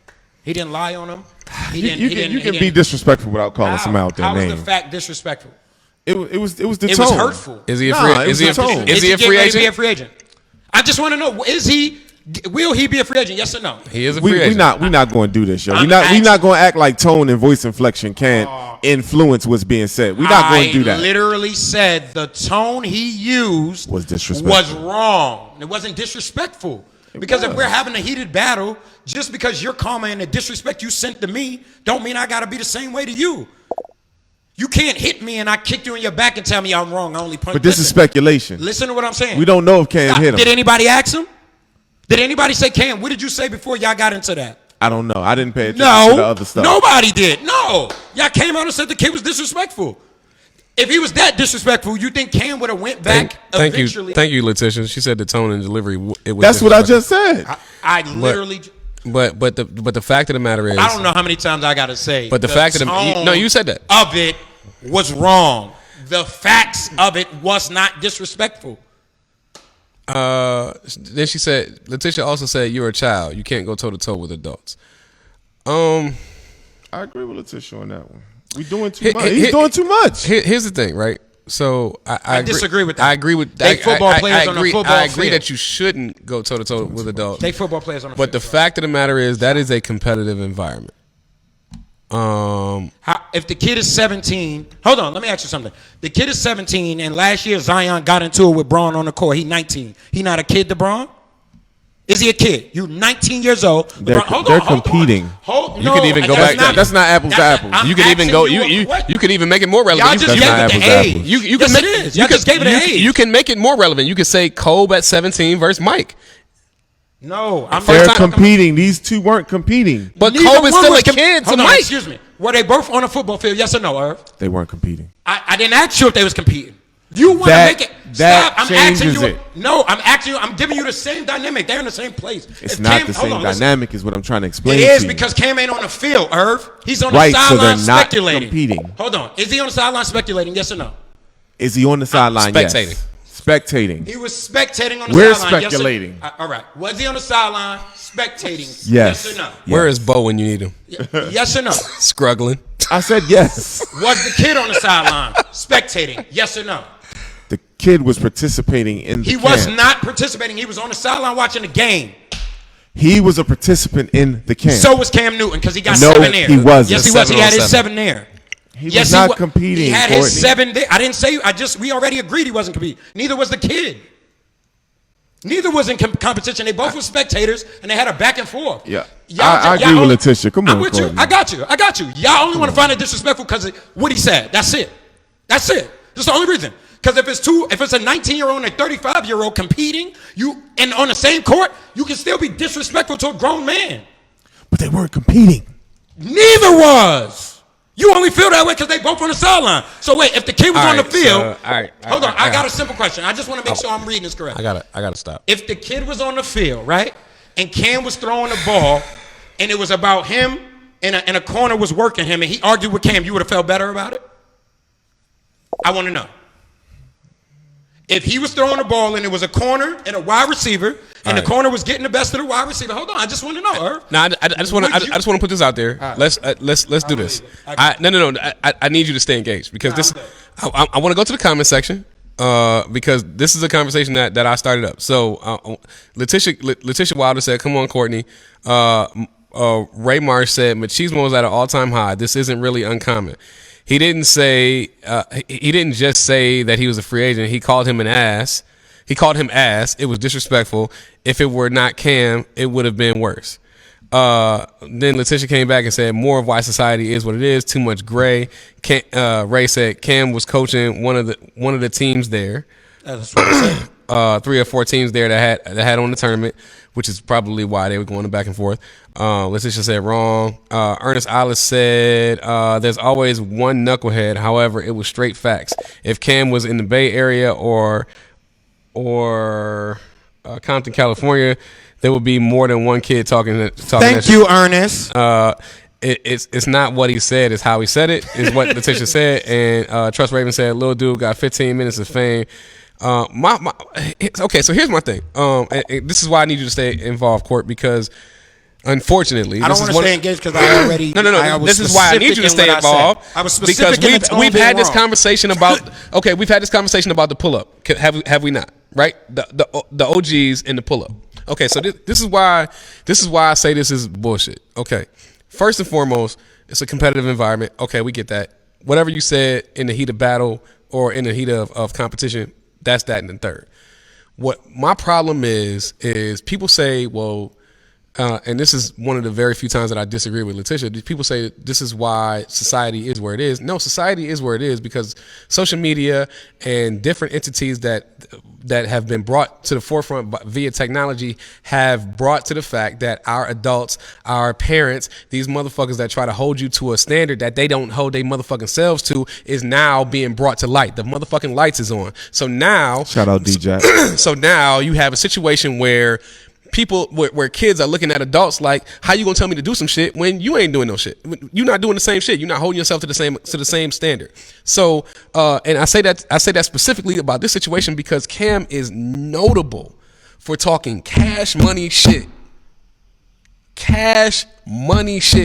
He didn't lie on him. You can be disrespectful without calling someone out their name. How was the fact disrespectful? It was the tone. It was hurtful. Is he a free agent? I just want to know, will he be a free agent? Yes or no? He is a free agent. We're not going to do this, yo. We're not going to act like tone and voice inflection can't influence what's being said. We're not going to do that. I literally said the tone he used was disrespectful. Was wrong. It wasn't disrespectful. Because if we're having a heated battle, just because you're commenting the disrespect you sent to me, don't mean I got to be the same way to you. You can't hit me and I kick you in your back and tell me I'm wrong. I only punch. But this is speculation. Listen to what I'm saying. We don't know if Cam hit him. Did anybody ask him? Did anybody say, Cam, what did you say before y'all got into that? I don't know. I didn't pay attention to the other stuff. Nobody did. No. Y'all came out and said the kid was disrespectful. If he was that disrespectful, you think Cam would have went back eventually? Thank you, Letitia. She said the tone and delivery. It was. That's what I just said. I literally. But the fact of the matter is, I don't know how many times I got to say. But the fact of the no, you said that of it was wrong. The facts of it was not disrespectful. Then she said, Letitia also said, you're a child. You can't go toe to toe with adults. I agree with Letitia on that one. We doing too much. He's doing too much. Here's the thing, right? So I disagree with that. I agree with that. Football players on a football I agree field. that you shouldn't go toe to toe with adults. Take football players on a But the fact of the matter is that is a competitive environment. If the kid is 17, hold on, let me ask you something. The kid is 17, and last year Zion got into it with Braun on the court. He's 19. He not a kid to Braun? Is he a kid? You 19 years old. They're competing. You can even go back. That's not apples to apples. You can even go. You can even make it more relevant. Y'all just gave it the age. You can yes, it is. Y'all just gave it an age. You can make it more relevant. You can say Kobe at 17 versus Mike. No, they're competing. These two weren't competing. But Kobe's still a kid to Mike. Excuse me. Were they both on a football field? Yes or no, Irv? They weren't competing. I didn't ask you if they was competing. You want to make it. Stop. I'm asking you. No, I'm asking you. I'm giving you the same dynamic. They're in the same place. It's not the same dynamic is what I'm trying to explain. It is because Cam ain't on the field, Irv. He's on the sideline speculating. Competing. Hold on. Is he on the sideline speculating? Yes or no? Is he on the sideline? Spectating. Yes. Spectating. He was spectating on the We're sideline. We're speculating. Yes all right. Was he on the sideline spectating? Yes. Yes or no? Yes. Where is Bo when you need him? Yes or no? Scruggling. I said yes. Was the kid on the sideline spectating? Yes or no? The kid was participating in the He was not participating. He was on the sideline watching the game. He was a participant in the camp. So was Cam Newton because he got no, 7 there. He wasn't. Yes, he was. He had his 7 there. He was not competing. He had his 7 there. I didn't say. We already agreed he wasn't competing. Neither was the kid. Neither was in competition. They both were spectators, and they had a back and forth. Yeah, I agree with Letitia. Come on, I'm with you. I got you. Y'all only want to find it disrespectful because of what he said. That's it. That's the only reason. Because if it's a 19-year-old and a 35-year-old competing, and on the same court, you can still be disrespectful to a grown man. But they weren't competing. Neither was. You only feel that way because they both on the sideline. So wait, if the kid was on the field, hold on. I got a simple question. I just want to make sure I'm reading this correct. I gotta stop. If the kid was on the field, right, and Cam was throwing the ball, and it was about him, and a corner was working him, and he argued with Cam, you would have felt better about it? I want to know. If he was throwing the ball and it was a corner and a wide receiver, and the corner was getting the best of the wide receiver, hold on, I just want to know, Irv. No, I just want to put this out there. Right. Let's do this. No. I need you to stay engaged because this. I want to go to the comment section because this is a conversation that I started up. So Letitia Wilder said, "Come on, Courtney." Ray Marsh said machismo was at an all-time high. This isn't really uncommon. He didn't say he didn't just say that he was a free agent. He called him an ass. He called him ass. It was disrespectful. If it were not Cam, it would have been worse. Then Letitia came back and said more of why society is what it is. Too much gray. Ray said Cam was coaching one of the teams there. That's what I said. 3 or 4 teams there that had on the tournament, which is probably why they were going back and forth. Letitia said wrong. Ernest Alice said there's always one knucklehead. However, it was straight facts. If Cam was in the Bay Area or Compton, California, there would be more than one kid talking. Thank you, Ernest. It's not what he said, it's how he said it, is what Letitia said. And Trust Raven said, "Little dude got 15 minutes of fame." Okay, so here's my thing. And this is why I need you to stay involved, Court, because unfortunately, I don't want to stay engaged because I already. No. This is why I need you to stay involved. I was specific because we've had this conversation about. Okay, we've had this conversation about the pull up. Have we not? Right? The OGs in the pull up. Okay, so this is why I say this is bullshit. Okay, first and foremost, it's a competitive environment. Okay, we get that. Whatever you said in the heat of battle or in the heat of competition, that's that in the third. What my problem is people say, well, and this is one of the very few times that I disagree with Letitia. People say this is why society is where it is. No, society is where it is because social media and different entities that have been brought to the forefront via technology have brought to the fact that our adults, our parents, these motherfuckers that try to hold you to a standard that they don't hold their motherfucking selves to is now being brought to light. The motherfucking lights is on. So now, shout out DJ. So now you have a situation where people, where kids are looking at adults like, how you gonna tell me to do some shit when you ain't doing no shit? You're not doing the same shit. You're not holding yourself to the same standard. So, and I say that specifically about this situation because Cam is notable for talking cash money shit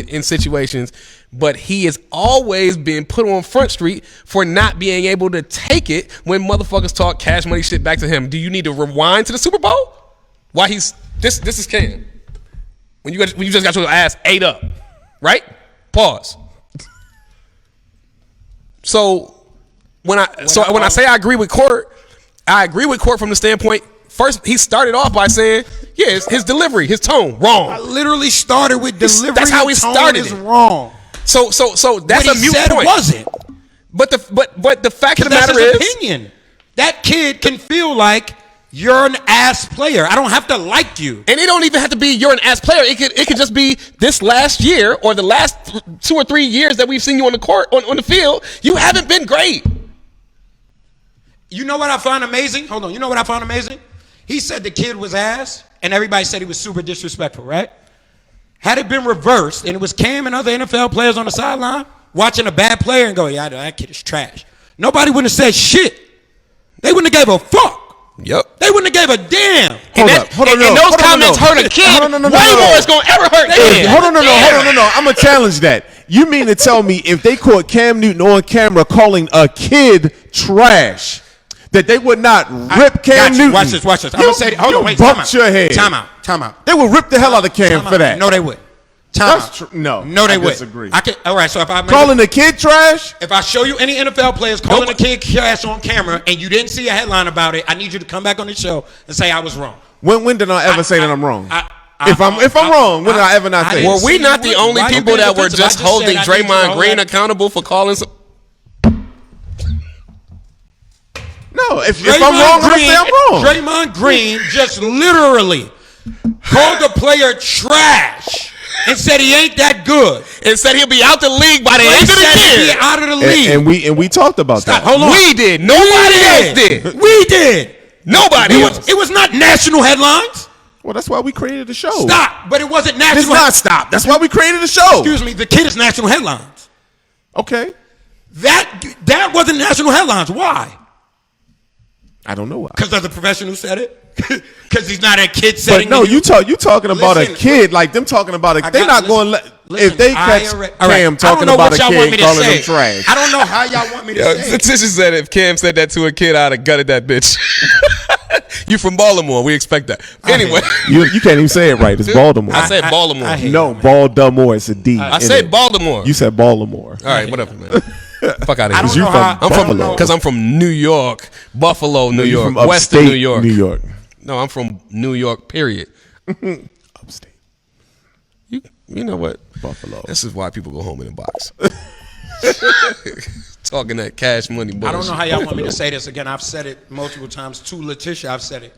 in situations, but he is always being put on Front Street for not being able to take it when motherfuckers talk cash money shit back to him. Do you need to rewind to the Super Bowl? Why he's this is Cam. When you just got your ass ate up, right? Pause. So when I say I agree with Court from the standpoint. First, he started off by saying, yeah, his delivery, his tone, wrong. I literally started with delivery. That's how he started. Is wrong. So that's a mute point. Wasn't. But the fact of the matter is, opinion. That kid can feel like you're an ass player. I don't have to like you. And it don't even have to be you're an ass player. It could just be this last year or the last 2 or 3 years that we've seen you on the court, on the field. You haven't been great. You know what I found amazing? Hold on. You know what I found amazing? He said the kid was ass, and everybody said he was super disrespectful, right? Had it been reversed, and it was Cam and other NFL players on the sideline watching a bad player and go, yeah, that kid is trash. Nobody wouldn't have said shit. They wouldn't have gave a fuck. Yep. They wouldn't have gave a damn. And those comments hurt a kid way more it's going to ever hurt a kid. Hold on. I'm going to challenge that. You mean to tell me if they caught Cam Newton on camera calling a kid trash, that they would not rip Cam Newton? Watch this. I'm going to say, hold on, wait. Bumped your head. Time out. They would rip the hell out of Cam for that. No, they would. No, they would. Disagree. All right, so if I calling the kid trash, if I show you any NFL players calling a kid trash on camera and you didn't see a headline about it, I need you to come back on the show and say I was wrong. When did I ever say that I'm wrong? If I'm wrong, when did I ever not say? Were we not the only people that were just holding Draymond Green accountable for calling some? No, if I'm wrong, I'm gonna say I'm wrong. Draymond Green just literally called a player trash and said he ain't that good. And said he'll be out the league by the end of the year. He'll be out of the league. And we talked about that. Hold on. We did. Nobody else did. We did. Nobody else. It was not national headlines. Well, that's why we created the show. Stop. But it wasn't national. It's not stop. That's why we created the show. Excuse me. The kid is national headlines. Okay. That wasn't national headlines. Why? I don't know why. Because there's a professional who said it. Because he's not a kid setting. But no, you talking about a kid like them talking about a. They're not going to let if they catch Cam talking about a kid calling him trash. I don't know how y'all want me to say. Letitia said if Cam said that to a kid, I'd have gutted that bitch. You from Baltimore. We expect that. Anyway. You can't even say it right. It's Baltimore. I said Baltimore. I hate No, Baltimore. It's a D. I said Baltimore. You said Baltimore. All right, whatever, man. Fuck out of here. I don't You know from how. I'm Buffalo. because I'm from New York, Buffalo, New You York, from Western upstate New York. New York. No, I'm from New York. Period. Upstate You know what? Buffalo. This is why people go home in a box. Talking that cash money bullshit. I don't know how y'all want me to say this again. I've said it multiple times to Letitia. I've said it.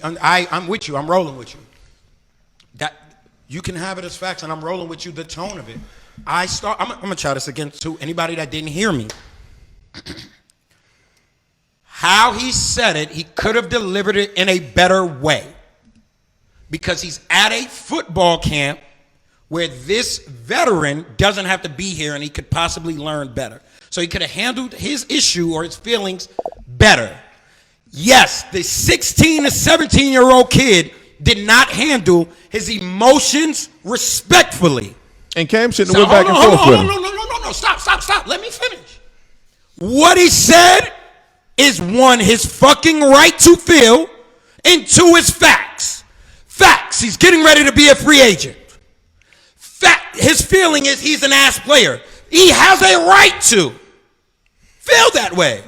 I'm with you. I'm rolling with you. That you can have it as facts, and I'm rolling with you. The tone of it. I'm gonna try this again to anybody that didn't hear me. How he said it, he could have delivered it in a better way. Because he's at a football camp where this veteran doesn't have to be here and he could possibly learn better. So he could have handled his issue or his feelings better. Yes, the 16 to 17-year-old kid did not handle his emotions respectfully. And Cam shouldn't have went back and forth with him. No. Stop. Let me finish. What he said is one, his fucking right to feel, and two, is facts. Facts. He's getting ready to be a free agent. Fact. His feeling is he's an ass player. He has a right to feel that way.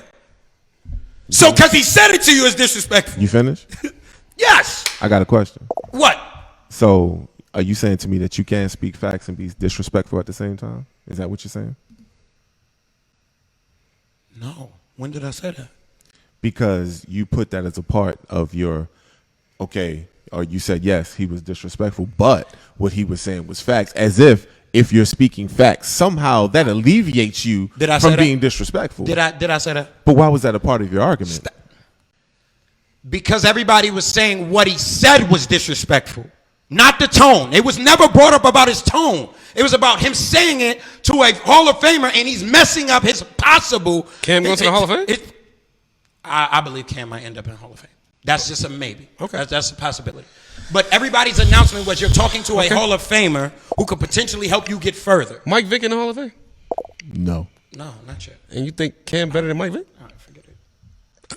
So because he said it to you is disrespectful. You finished? Yes. I got a question. What? So, are you saying to me that you can't speak facts and be disrespectful at the same time? Is that what you're saying? No. When did I say that? Because you put that as a part of your, okay, or you said, yes, he was disrespectful, but what he was saying was facts, as if you're speaking facts, somehow that alleviates you from being disrespectful. Did I say that? But why was that a part of your argument? Because everybody was saying what he said was disrespectful, not the tone. It was never brought up about his tone. It was about him saying it to a Hall of Famer, and he's messing up his possible. Cam going to the Hall of Fame? I believe Cam might end up in Hall of Fame. That's just a maybe. Okay. That's a possibility. But everybody's announcement was you're talking to a Hall of Famer who could potentially help you get further. Mike Vick in the Hall of Fame? No. No, not yet. And you think Cam better than Mike Vick? All right, forget it.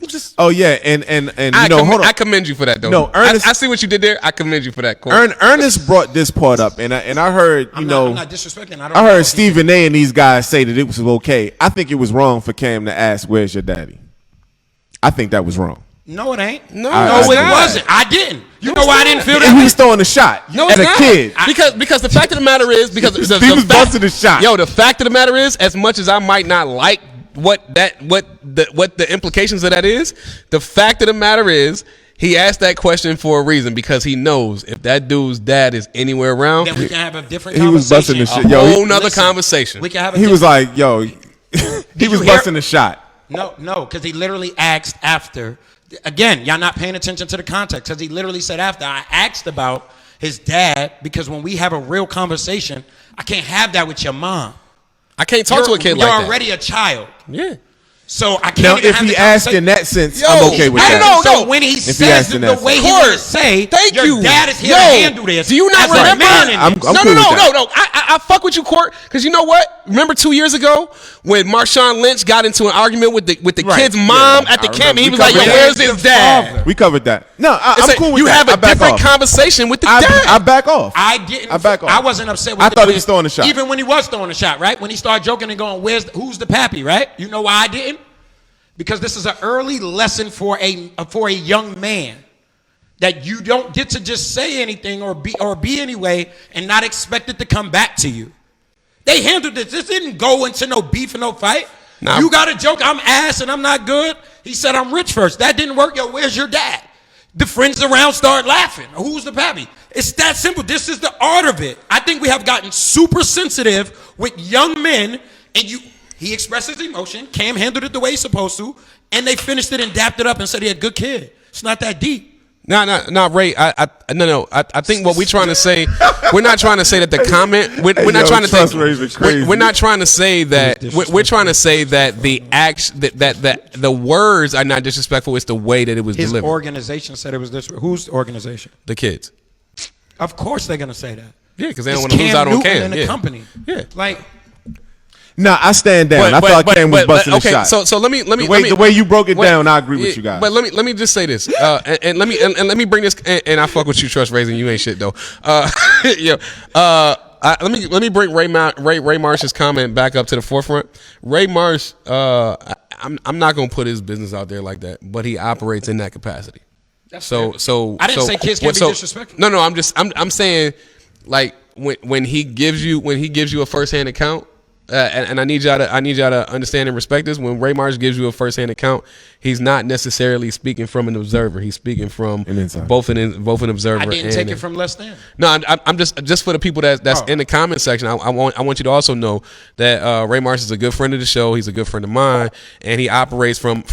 I'm just. Oh yeah, and hold on. I commend you for that, though. No, Ernest, I see what you did there. I commend you for that. Cool. Ernest brought this part up, and I heard I'm not disrespecting. I heard Stephen A. and these guys say that it was okay. I think it was wrong for Cam to ask, "Where's your daddy?" I think that was wrong. No, it ain't. No, it not. wasn't. I didn't. You know why I didn't feel And that he way? was throwing a shot No, at it's a not. kid. Because the fact of the matter is, because Steve was busting a shot. Yo, the fact of the matter is, as much as I might not like what the implications of that is, the fact of the matter is, he asked that question for a reason, because he knows if that dude's dad is anywhere around, Then we can have a different He was conversation. busting the a shit. Yo, whole nother listen, conversation. We can have a he was different- like, yo, he was you hear- busting a shot. No, because he literally asked after. Again, y'all not paying attention to the context, because he literally said after. I asked about his dad, because when we have a real conversation, I can't have that with your mom. I can't talk to a kid like that. You're already a child. Yeah. So I can't Now, even if have he the asked in conversation. that sense, Yo, I'm okay with I that. don't know. So when he he says asked it in the that way sense. he want to say, Thank your you. dad is here Yo, to handle this. do you not as a remember? man in I'm this. cool no. with that. I fuck with you, Court, because you know what? Remember 2 years ago when Marshawn Lynch got into an argument with the Right. kid's mom Yeah, at the I camp, and he remember. was like, "Yo, We covered where's that. his dad?" We covered that. No, I'm It's like, cool with you that. have I a back different off. conversation with the I dad. back off. I didn't. I back off. I wasn't upset with I the thought he way- was throwing a shot. Even when he was throwing a shot, right? When he started joking and going, who's the pappy, right? You know why I didn't? Because this is an early lesson for a young man, that you don't get to just say anything or be anyway and not expect it to come back to you. They handled this. This didn't go into no beef and no fight. Nah. You got a joke, I'm ass and I'm not good. He said I'm rich first. That didn't work. Yo, where's your dad? The friends around start laughing. Who's the pappy? It's that simple. This is the art of it. I think we have gotten super sensitive with young men, and he expressed his emotion. Cam handled it the way he's supposed to, and they finished it and dapped it up and said he had a good kid. It's not that deep. No, Ray. No. I think what we're trying to say, we're not trying to say that the comment. We're not trying to trust say. raising crazy. We're not trying to say that. We're trying to say that the action, that the words are not disrespectful. It's the way that it was His delivered. organization said it was this. Whose organization? The kids. Of course they're gonna say that. Yeah, because they don't It's want to lose Cam out on Newton Cam. and the Yeah. company. Yeah. Like, Nah, I stand down. I thought Cam was busting the shot. So let me the way you broke it down, I agree with you guys. But let me just say this, and let me bring this, and I fuck with you, Trust Raising. You ain't shit though. Let me bring Ray Marsh's comment back up to the forefront. Ray Marsh, I'm not gonna put his business out there like that, but he operates in that capacity. So I didn't say kids can't be disrespectful. No, I'm saying like when he gives you a firsthand account. And I need y'all to understand and respect this. When Ray Marsh gives you a firsthand account, he's not necessarily speaking from an observer. He's speaking from both an observer. I didn't take it from less than. No, I'm just for the people that's in the comment section. I want you to also know that Ray Marsh is a good friend of the show. He's a good friend of mine, and he operates from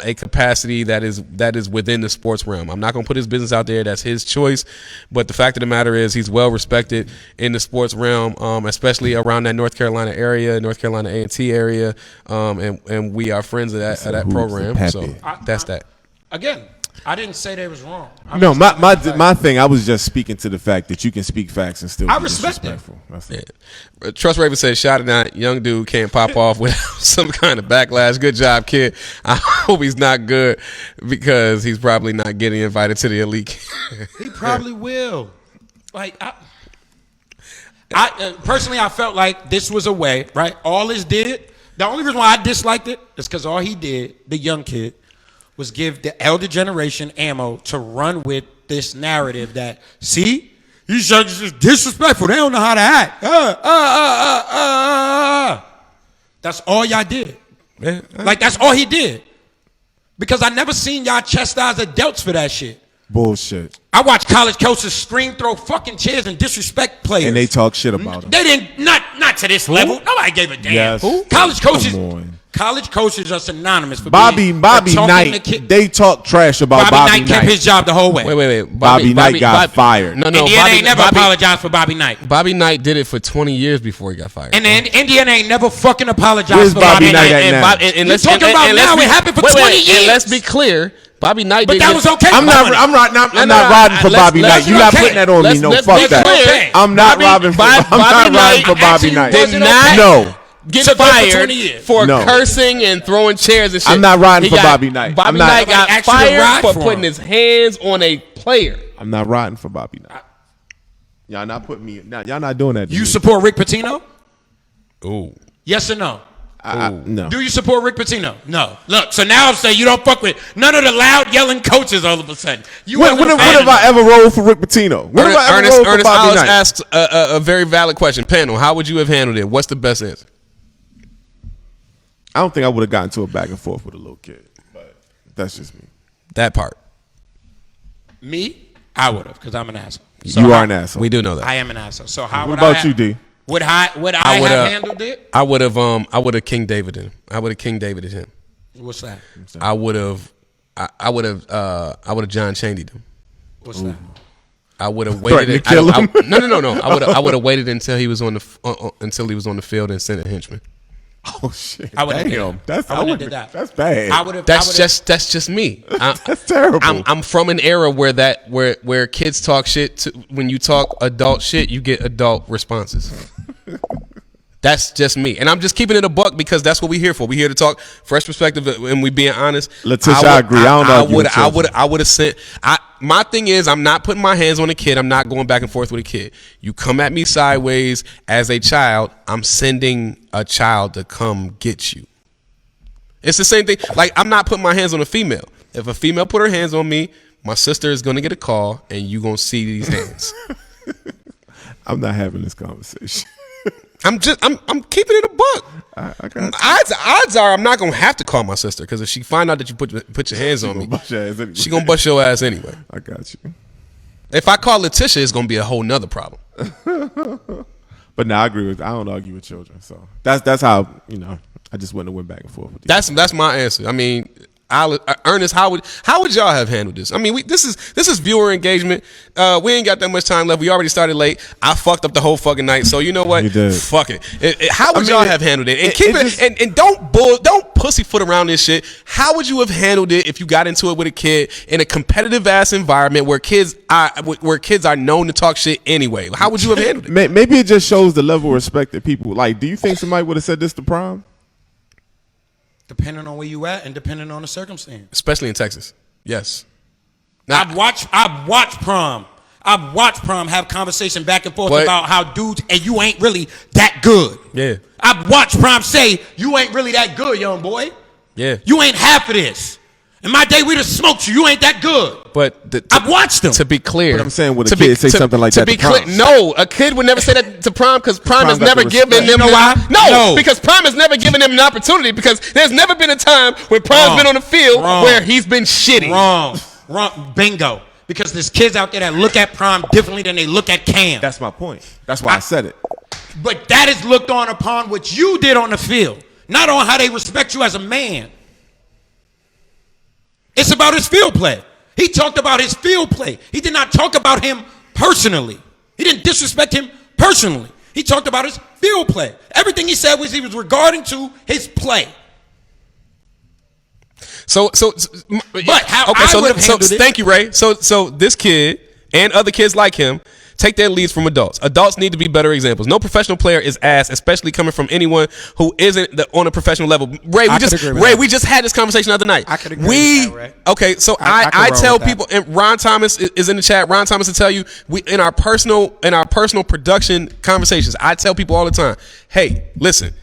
a capacity that is within the sports realm. I'm not gonna put his business out there. That's his choice. But the fact of the matter is, he's well respected in the sports realm, especially around that North Carolina area, North Carolina A&T area, and we are friends of that program. So that's that. Again, I didn't say they was wrong. My thing, I was just speaking to the fact that you can speak facts and still be disrespectful. Yeah. Trust Raven says, "Shot it out, young dude can't pop off without some kind of backlash. Good job, kid. I hope he's not good because he's probably not getting invited to the elite." He probably will. Like I personally, I felt like this was a way, right? All this did. The only reason why I disliked it is because all he did, the young kid, was give the elder generation ammo to run with this narrative that, see, these judges is disrespectful. They don't know how to act. That's all y'all did. Like, that's all he did. Because I never seen y'all chastise adults for that shit. Bullshit. I watch college coaches scream, throw fucking chairs, and disrespect players. And they talk shit about them. They didn't, not to this level. Nobody gave a damn. Yes. Who? College coaches are synonymous for Bobby Knight. They talk trash about Bobby Knight. Kept his job the whole way. Wait. Bobby Knight got fired. No. Indiana ain't never apologized for Bobby Knight. Bobby Knight did it for 20 years before he got fired. And then Indiana ain't never fucking apologized Where's for Bobby Bobby Knight Knight. at now? And You're talking about now. It happened for 20 years. And let's be clear. Bobby Knight But that was okay. I'm not riding for Bobby Knight. You're not putting that on me. No, fuck that. I'm not riding for Bobby Knight. Did not get fired for No. cursing and throwing chairs and shit. I'm not riding for Bobby Knight. Bobby Knight got fired for putting his hands on a player. I'm not riding for Bobby Knight. Y'all not putting me. Y'all not doing that. You support Rick Pitino? Ooh. Yes or no? No. Do you support Rick Pitino? No. Look, so now I'm saying you don't fuck with none of the loud yelling coaches all of a sudden. When have I ever rolled for Rick Pitino? When have I ever rolled for Bobby Knight? Ernest asks a very valid question. Panel, how would you have handled it? What's the best answer? I don't think I would have gotten to a back and forth with a little kid, but that's just me. That part. Me? I would have, because I'm an asshole. So you are an asshole. We do know that. I am an asshole. So how What would about you, D? Would I have handled it? I would have King David him. I would have King Davided him. What's that? I would have John Chaney'd him. What's that? I would have waited. To kill him? No. I would have waited until he was on the field and sent a henchman. Oh shit! I would have did that. That's bad. That's just me. That's terrible. I'm from an era where kids talk shit. When you talk adult shit, you get adult responses. That's just me, and I'm just keeping it a buck because that's what we're here for. We're here to talk fresh perspective, and we being honest. Letitia, I agree. I would have sent. My thing is, I'm not putting my hands on a kid. I'm not going back and forth with a kid. You come at me sideways as a child, I'm sending a child to come get you. It's the same thing. Like, I'm not putting my hands on a female. If a female put her hands on me, my sister is going to get a call, and you going to see these hands. I'm not having this conversation. I'm keeping it a buck. I got Odds are I'm not gonna have to call my sister because if she find out that you put your hands on me, she gonna bust your ass anyway. I got you. If I call Letitia, it's gonna be a whole nother problem. But no, I agree with. I don't argue with children, so that's how I just wouldn't have went back and forth with you. That's my answer. I mean, Ernest, how would y'all have handled this? I mean, this is viewer engagement. We ain't got that much time left. We already started late. I fucked up the whole fucking night. So you know what? You did. Fuck it. How would y'all have handled it? And keep it and don't pussyfoot around this shit. How would you have handled it if you got into it with a kid in a competitive ass environment where kids are known to talk shit anyway? How would you have handled it? Maybe it just shows the level of respect that people like. Do you think somebody would have said this to Prime? Depending on where you at and depending on the circumstance. Especially in Texas. Yes. I've watched Prom. I've watched Prom have conversation back and forth about how dudes and you ain't really that good. Yeah. I've watched Prom say you ain't really that good, young boy. Yeah. You ain't half of this. In my day, we'd have smoked you. You ain't that good. But I've watched them. To be clear, but I'm saying, would a kid say something like that to Prime? No, a kid would never say that to Prime because Prime has never given them. You know why? No, because Prime has never given them an opportunity. Because there's never been a time when Prime's been on the field where he's been shitty. Wrong. Bingo. Because there's kids out there that look at Prime differently than they look at Cam. That's my point. That's why I said it. But that is looked on upon what you did on the field, not on how they respect you as a man. It's about his field play. He talked about his field play. He did not talk about him personally. He didn't disrespect him personally. He talked about his field play. Everything he said was he was regarding to his play. So thank you, Ray. So this kid and other kids like him take their leads from adults. Adults need to be better examples. No professional player is ass, especially coming from anyone who isn't on a professional level. Ray, we just had this conversation the other night. I could agree with that, Ray. Okay, so I tell people, and Ron Thomas is in the chat. Ron Thomas will tell you, in our personal production conversations, I tell people all the time, hey, listen,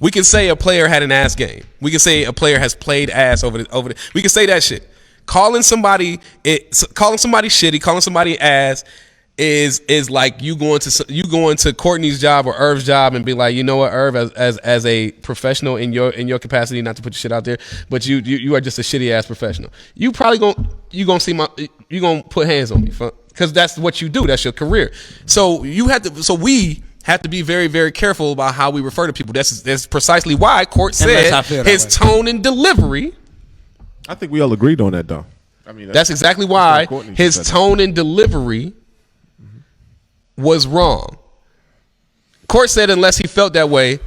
we can say a player had an ass game. We can say a player has played ass over the. We can say that shit. Calling somebody shitty, calling somebody ass is like you going to Courtney's job or Irv's job and be like, you know what, Irv, as a professional in your capacity, not to put your shit out there, but you are just a shitty ass professional. You probably gonna put hands on me because that's what you do. That's your career. So we have to be very, very careful about how we refer to people. That's precisely why Court said his tone and delivery. I think we all agreed on that, though. I mean, that's exactly why his tone and delivery was wrong. Court said unless he felt that way,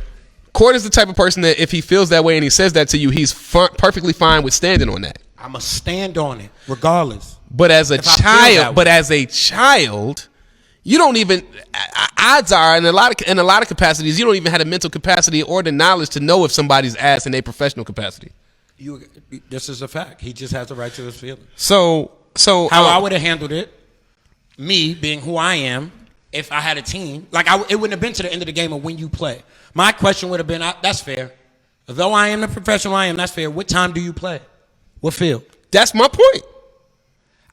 Court is the type of person that if he feels that way and he says that to you, he's perfectly fine with standing on that. I'm a stand on it, regardless. But as a child, you don't even. Odds are, in a lot of capacities, you don't even have the mental capacity or the knowledge to know if somebody's ass in a professional capacity. This is a fact. He just has the right to his feelings. So how I would have handled it, me being who I am, if I had a team, it wouldn't have been to the end of the game of when you play. My question would have been, that's fair. Though I am the professional I am, that's fair. What time do you play? What field? That's my point.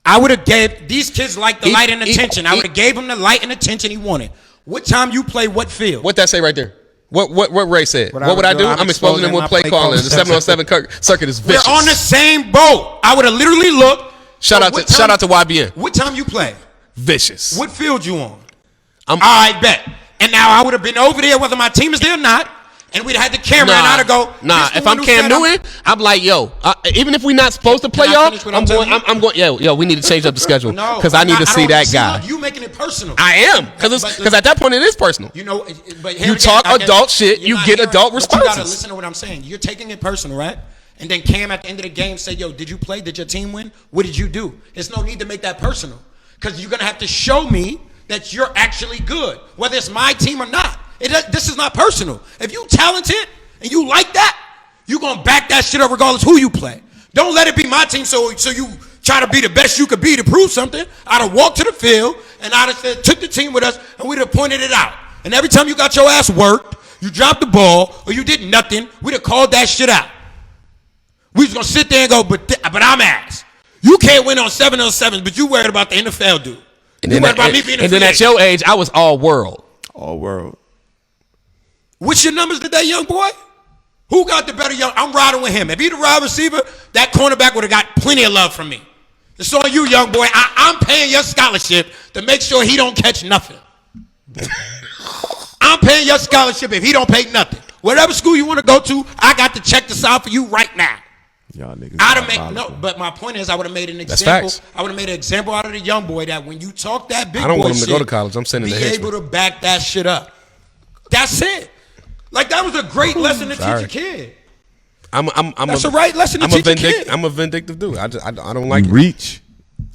I would have gave these kids light and attention. I would have gave him the light and attention he wanted. What time you play? What field? What that say right there? What Ray said? What would I do? I'm exposing them with play calling. The 7-on-7 circuit is vicious. We're on the same boat. I would have literally looked. Shout out to YBN. What time you play? Vicious. What field you on? All right, bet. And now I would have been over there whether my team is there or not. And we'd have had the camera and I'd have go. If I'm Cam Newton, I'm like, yo, even if we're not supposed to play y'all, I'm going, yo, we need to change up the schedule because I need to see that guy. You making it personal. I am, because at that point it is personal. You know, but you talk adult shit, you get adult responses. You gotta listen to what I'm saying. You're taking it personal, right? And then Cam at the end of the game said, yo, did you play? Did your team win? What did you do? There's no need to make that personal because you're gonna have to show me that you're actually good, whether it's my team or not. This is not personal. If you talented and you like that, you're going to back that shit up regardless who you play. Don't let it be my team so you try to be the best you could be to prove something. I'd have walked to the field and I'd have said, took the team with us and we'd have pointed it out. And every time you got your ass worked, you dropped the ball or you did nothing, we'd have called that shit out. We was going to sit there and go, but I'm ass. You can't win on 7-on-7s, but you worried about the NFL dude. And then at your age, I was all world. All world. What's your numbers today, young boy? Who got the better young? I'm riding with him. If he the wide receiver, that cornerback would have got plenty of love from me. It's on you, young boy. I'm paying your scholarship to make sure he don't catch nothing. I'm paying your scholarship if he don't pay nothing. Whatever school you want to go to, I got the check to sign for you right now. Y'all niggas. I'd have made diabolical. but my point is, I would have made an That's example. facts. I would have made an example out of the young boy that when you talk that big I don't boy want him to shit, go to college. I'm sending be the henchman. able to back that shit up. That's it. Like that was a great lesson to Sorry. teach a kid. That's a right lesson to teach a kid. I'm a vindictive dude. I don't like You it. reach,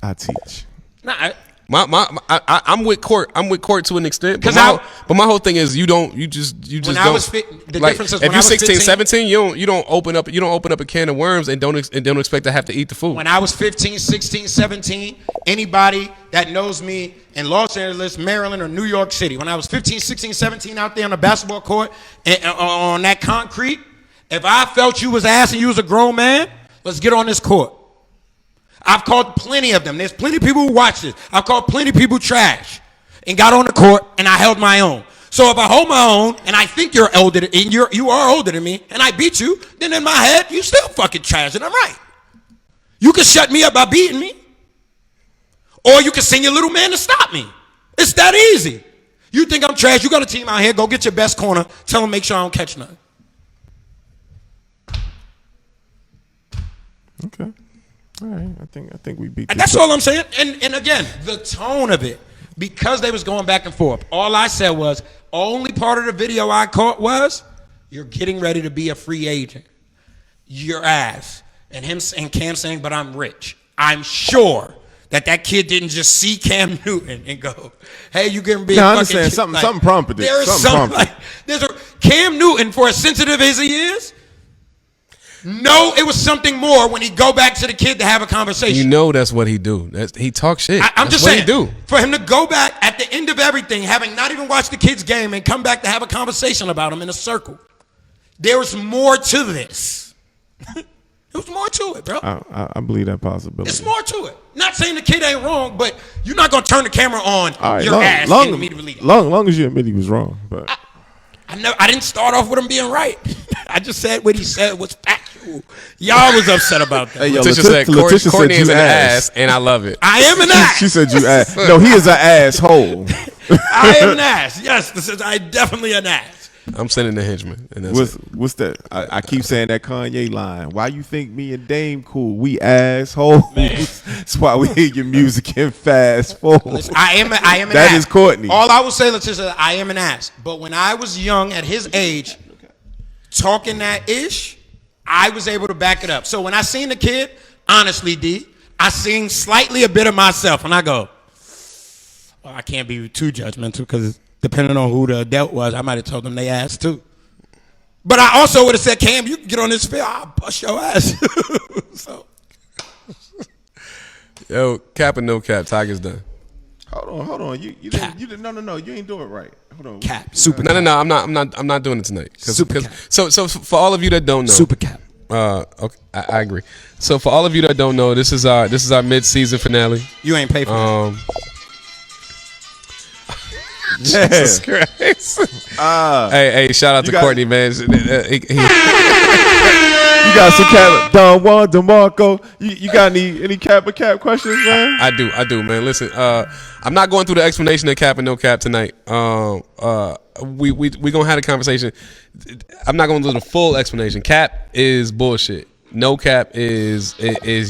I teach. Nah, I'm with court. I'm with court to an extent. But 'Cause my whole thing is you just When don't. I was the like, difference is if when I you're was 16, 15 17, you don't open up a can of worms and don't expect to have to eat the food. when I was 15, 16, 17, anybody that knows me in Los Angeles, Maryland, or New York City, when I was 15, 16, 17 out there on the basketball court and on that concrete, if I felt you was ass and you was a grown man, let's get on this court. I've called plenty of them. There's plenty of people who watch this. I've called plenty of people trash and got on the court and I held my own. So if I hold my own and I think you're older and you are older than me and I beat you, then in my head you still fucking trash and I'm right. You can shut me up by beating me, or you can send your little man to stop me. It's that easy. You think I'm trash? You got a team out here. Go get your best corner. Tell them make sure I don't catch nothing. Okay. All right. I think we beat. And that's all I'm saying. And again, the tone of it, because they was going back and forth. All I said was, only part of the video I caught was, you're getting ready to be a free agent. Your ass. And him and Cam saying, but I'm rich. I'm sure that kid didn't just see Cam Newton and go, hey, you can be. No, I fucking understand. Something prompted it. There is Something prompted. there's a Cam Newton, for as sensitive as he is. No, it was something more when he go back to the kid to have a conversation. You know that's what he do. He talk shit. I'm That's just what saying, he do. for him to go back at the end of everything, having not even watched the kid's game, and come back to have a conversation about him in a circle, there's more to this. There's more to it, bro. I believe that possibility. It's more to it. Not saying the kid ain't wrong, but you're not gonna turn the camera on All right, your ass and me to believe it. long as you admit he was wrong, but I didn't start off with him being right. I just said what he said was factual. Y'all was upset about that. Hey, yo, Letitia said Letitia Courtney said is you an ass. ass, and I love it. I am an ass. She said you ass. No, he is an asshole. I am an ass. Yes, this is I definitely an ass. I'm sending the henchman, and that's What's that? I keep saying that Kanye line. Why you think me and Dame cool? We assholes. That's why we hear your music in fast forward. I am an That ass. is Courtney. All I will say, Letitia, I am an ass. But when I was young, at his age, talking that ish, I was able to back it up. So when I seen the kid, honestly, D, I seen slightly a bit of myself, and I go, well, I can't be too judgmental because depending on who the adult was, I might have told them they ass too. But I also would have said, Cam, you can get on this field, I'll bust your ass. So. Yo, cap and no cap. Tiger's done. Hold on. You didn't. No. You ain't doing it right. Hold on. Cap. Super No. I'm not doing it tonight. Super cap. So for all of you that don't know, Super cap. Okay, I agree. So for all of you that don't know, this is our mid-season finale. You ain't pay for that. Jesus Christ. Hey, shout out to got- Courtney, man. You got some cap. Don Juan, DeMarco. You got any cap or cap questions, man? I do, man. Listen, I'm not going through the explanation of cap and no cap tonight. We gonna have a conversation. I'm not going to do the full explanation. Cap is bullshit. No cap is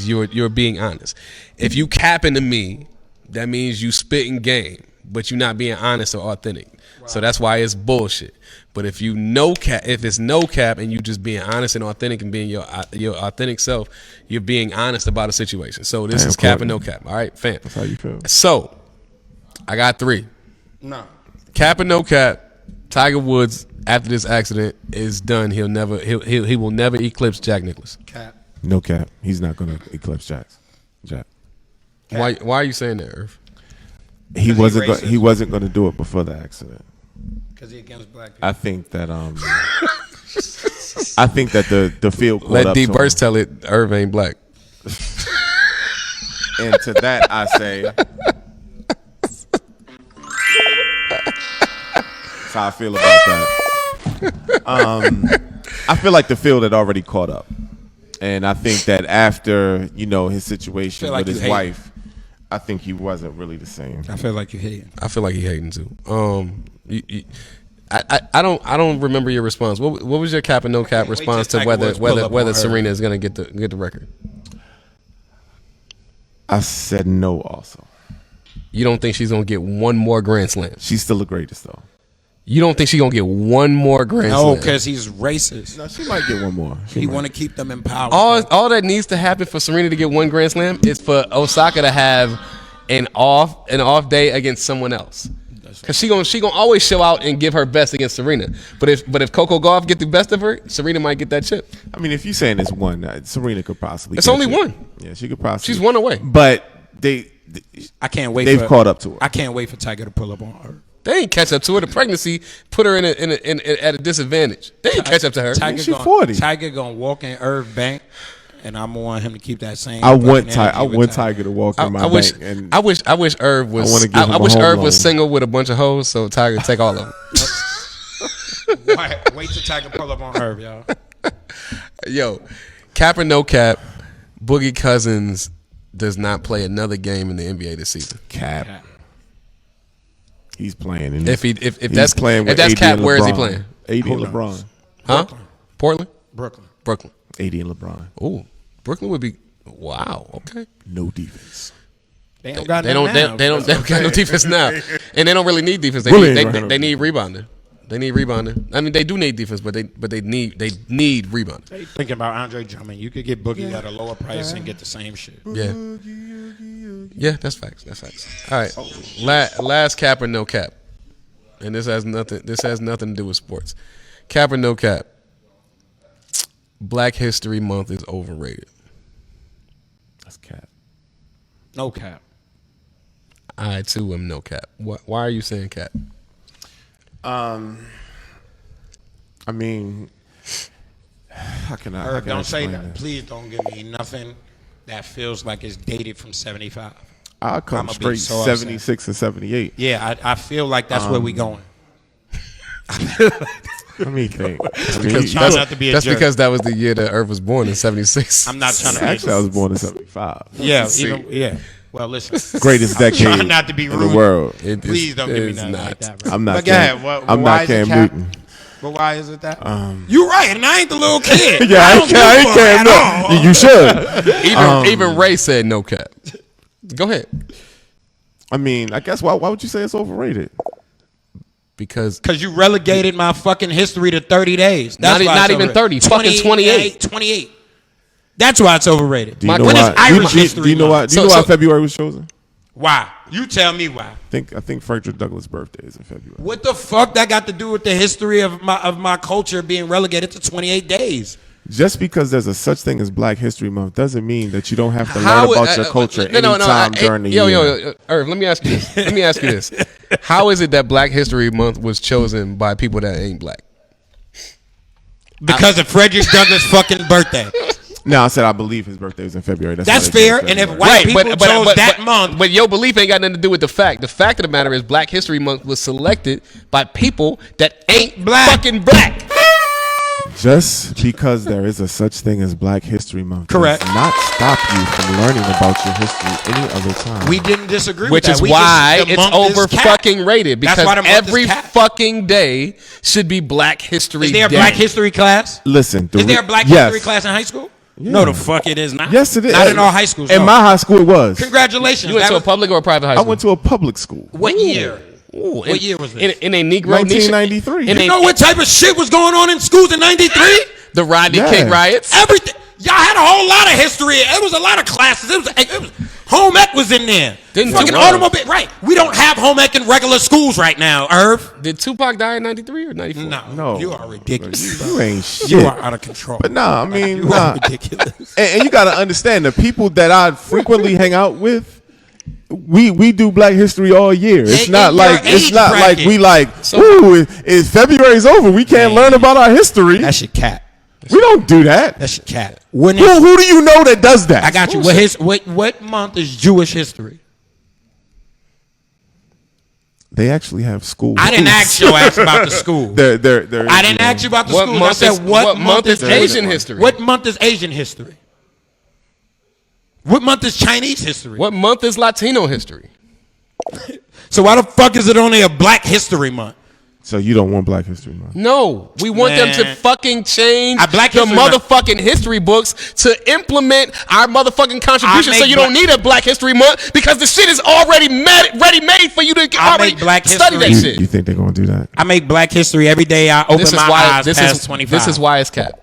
you're being honest. If you capping to me, that means you spitting game, but you're not being honest or authentic. Right. So that's why it's bullshit. But if it's no cap and you just being honest and authentic and being your authentic self, you're being honest about a situation. So this is cap and no cap. All right, fam. That's how you feel. So I got 3. No. Cap and no cap. Tiger Woods after this accident is done. He will never eclipse Jack Nicklaus. Cap. No cap. He's not gonna eclipse Jack. Why are you saying that, Irv? He wasn't. racist. He wasn't gonna do it before the accident. Because he against black people. I think that I think that the field caught Let up D to Burst him. tell it. Irv ain't black. And to that I say, that's how I feel about that. I feel like the field had already caught up, and I think that after his situation Feel like with his you hate wife, I think he wasn't really the same. I feel like you hating. I feel like he hating too. I don't remember your response. What was your cap and no cap response to whether Serena is going to get the record? I said no. Also, you don't think she's going to get one more Grand Slam? she's still the greatest though. You don't think she's going to get one more Grand Slam? No, because he's racist. No, she might get one more. He want to keep them in power. All that needs to happen for Serena to get one Grand Slam is for Osaka to have an off day against someone else. Because she gonna always show out and give her best against Serena. But if Coco Gauff get the best of her, Serena might get that chip. I mean, if you're saying it's one, Serena could possibly. It's catch only it. one. Yeah, she could possibly. She's one away. But I can't wait. They've caught up to her. I can't wait for Tiger to pull up on her. They ain't catch up to her. The pregnancy put her at a disadvantage. They ain't catch up to her. She's 40. Tiger gonna walk in Irv Bank, and I'm gonna want him to keep that same. I want Tiger to walk in my bank. And I wish Irv was. I wish Irv was single with a bunch of hoes, so Tiger could take all of them. Wait till Tiger pull up on Irv, y'all. Yo, cap or no cap, Boogie Cousins does not play another game in the NBA this season. Cap. He's playing. And If he's that's playing with if that's AD cap, and where is he LeBron. playing? AD Who and knows? LeBron. Huh? Portland? Brooklyn. AD and LeBron. Ooh, Brooklyn would be. Wow. Okay. No defense. They don't got They don't got no defense now, and they don't really need defense. They Really need ain't they need rebounding. They need rebounding. I mean, they do need defense, but they need rebounding. They thinking about Andre Drummond. You could get Boogie at a lower price and get the same shit. Yeah, that's facts. All right, last cap or no cap, and this has nothing to do with sports. Cap or no cap. Black History Month is overrated. That's cap. No cap. I too am no cap. Why are you saying cap? I mean, how can I Don't say explain that. Please don't give me nothing that feels like it's dated from 75. I'll come I'ma be straight so upset. 76 and 78. Yeah, I feel like that's where we going. Let me think. Try not to be a That's jerk. because that was the year that Earth was born in '76. I'm not trying to Actually, I was born in 75. Yeah. Well, listen. Greatest I'm decade trying not to be in the rude. world. Please don't give me It's nothing not. like that, bro. I'm not But go ahead. I'm why not is it Cam cap? Newton. But why is it that? You're right, and I ain't the little kid. Yeah, I ain't Cam Newton. You should. Even Ray said no cap. Go ahead. I mean, I guess why would you say it's overrated? Because you relegated my fucking history to 30 days. That's why not it's even overrated. 30, fucking 28. 28. That's why it's overrated. Do you know When is why? Irish Do history you know why? month? Do you know why February was chosen? Why? You tell me why. I think Frederick Douglass' birthday is in February. What the fuck that got to do with the history of my culture being relegated to 28 days? Just because there's a such thing as Black History Month doesn't mean that you don't have to How learn about would- your culture no, anytime during the year. Irv, let me ask you this. How is it that Black History Month was chosen by people that ain't black? Because of Frederick Douglass' fucking birthday. No, I said I believe his birthday was in February. That's why they chose fair. And if February. white people chose that month. But your belief ain't got nothing to do with the fact. The fact of the matter is Black History Month was selected by people that ain't Black. fucking black. Just because there is a such thing as Black History Month Correct. does not stop you from learning about your history any other time. We didn't disagree Which with that. is why the it's month is over capped. fucking rated. That's Because why the month is every capped. fucking day should be Black History Is there a Day. Black History class? Listen, Is there a Black History class in high school? No, the fuck it is not. Yes, it is. Not in all high schools. In no. my high school, it was. Congratulations. You went That to a was- public or a private high I school? went to a public school. What year? Ooh, What year was this? In a Negro nation? 1993. In You a- know what type of shit was going on in schools in 93? The Rodney Yeah. King riots? Everything. Y'all had a whole lot of history. It was a lot of classes. It was home ec was in there. Didn't Fucking Tupac- automobile. Right. We don't have home ec in regular schools right now, Irv. Did Tupac die in 93 or 94? No. You are ridiculous. You ain't shit. You are out of control. But nah, I mean, You are ridiculous. and you got to understand the people that I frequently hang out with. We do Black History all year. It's In not your like age bracket. we like. Ooh, is February's over? We can't learn about our history. That shit cat. We don't do that. That shit cat. When Who do you know that does that? I got you. What month is Jewish history? They actually have schools. I didn't ask your ass about the school. They're, I didn't ask you about the What school. I month said is- what what month is Asian Asian history? What month is Asian history? What month is Chinese history? What month is Latino history? So why the fuck is it only a Black History Month? So you don't want Black History Month? No, we want them to Man. fucking change Black the History Month- motherfucking history books to implement our motherfucking contribution. So make you don't need a Black History Month because the shit is already ready made for you to I already make Black study that History- shit. You think they're gonna do that? I make Black history every day. I open This is my why eyes past 25. this is why it's capped.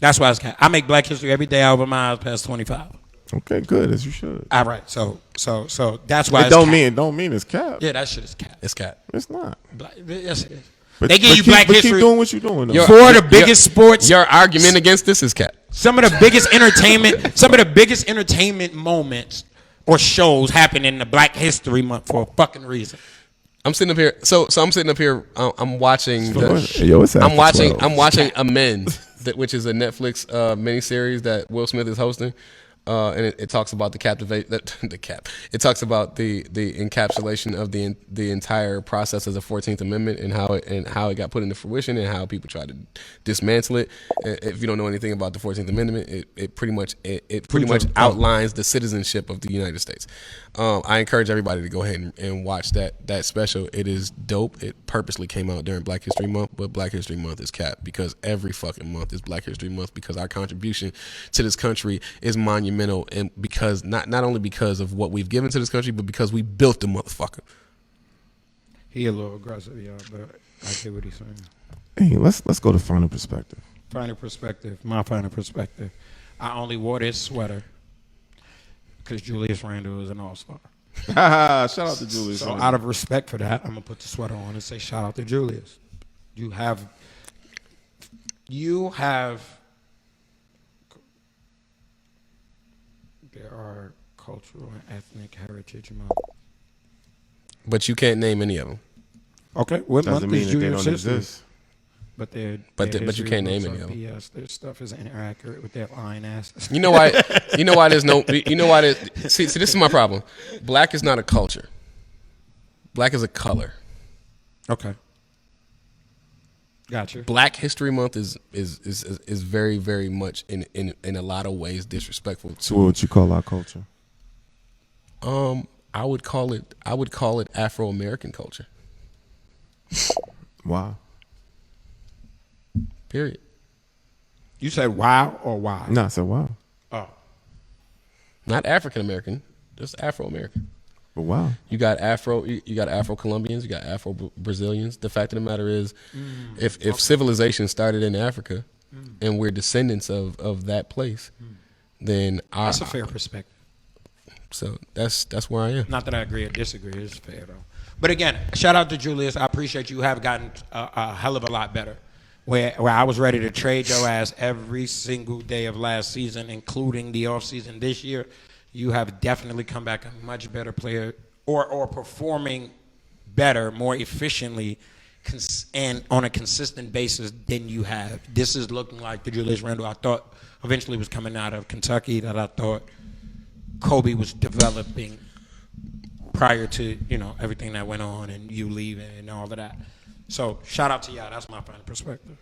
That's why it's. I make Black history every day. I open my eyes past 25. Okay, good, as you should. All right. So that's why It it's don't capped. mean it's capped. Yeah, that shit is capped. It's capped. It's not. Yes, it is. But, They give you keep, Black but history keep doing what you're doing. Though. Your- for the biggest sports. Your argument against this is capped. Some of the biggest entertainment. Some of the biggest entertainment moments or shows happen in the Black History Month for a fucking reason. I'm sitting up here. So I'm sitting up here. I'm watching. Yo, it's I'm watching. 12. I'm watching Amend, which is a Netflix miniseries that Will Smith is hosting, and it talks about It talks about the encapsulation of the entire process of the 14th Amendment and how it got put into fruition and how people tried to dismantle it. If you don't know anything about the 14th Amendment, it pretty much outlines the citizenship of the United States. I encourage everybody to go ahead and watch that special. It is dope. It purposely came out during Black History Month, but Black History Month is capped because every fucking month is Black History Month because our contribution to this country is monumental, and because not only because of what we've given to this country, but because we built the motherfucker. He a little aggressive, y'all, but I get what he's saying. Hey, let's go to final perspective. Final perspective. My final perspective. I only wore this sweater because Julius Randle is an all-star. Shout out to Julius. So out of respect for that, I'm gonna put the sweater on and say shout out to Julius. You have there are cultural and ethnic heritage month. But you can't name any of them. Okay, what doesn't month mean is that they Julius don't history? exist. But their But you history can't name books any are of them. BS. Their stuff is inaccurate with that lying ass. You know why? You know why there's no. You know why? See, this is my problem. Black is not a culture. Black is a color. Okay. Gotcha. Black History Month is very, very much in a lot of ways disrespectful So what would you call our culture? I would call it Afro American culture. Wow. Period. You said wow or why? No, I said wow. Oh. Not African American, just Afro American. But wow. You got Afro Colombians, you got Afro Brazilians. The fact of the matter is, if civilization started in Africa, and we're descendants of that place, then That's a fair perspective. So that's where I am. Not that I agree or disagree. It's fair though. But again, shout out to Julius. I appreciate you have gotten a hell of a lot better. Where I was ready to trade your ass every single day of last season, including the offseason this year, you have definitely come back a much better player or performing better, more efficiently, and on a consistent basis than you have. This is looking like the Julius Randle I thought eventually was coming out of Kentucky, that I thought Kobe was developing prior to, everything that went on and you leaving and all of that. So shout out to y'all. That's my final perspective.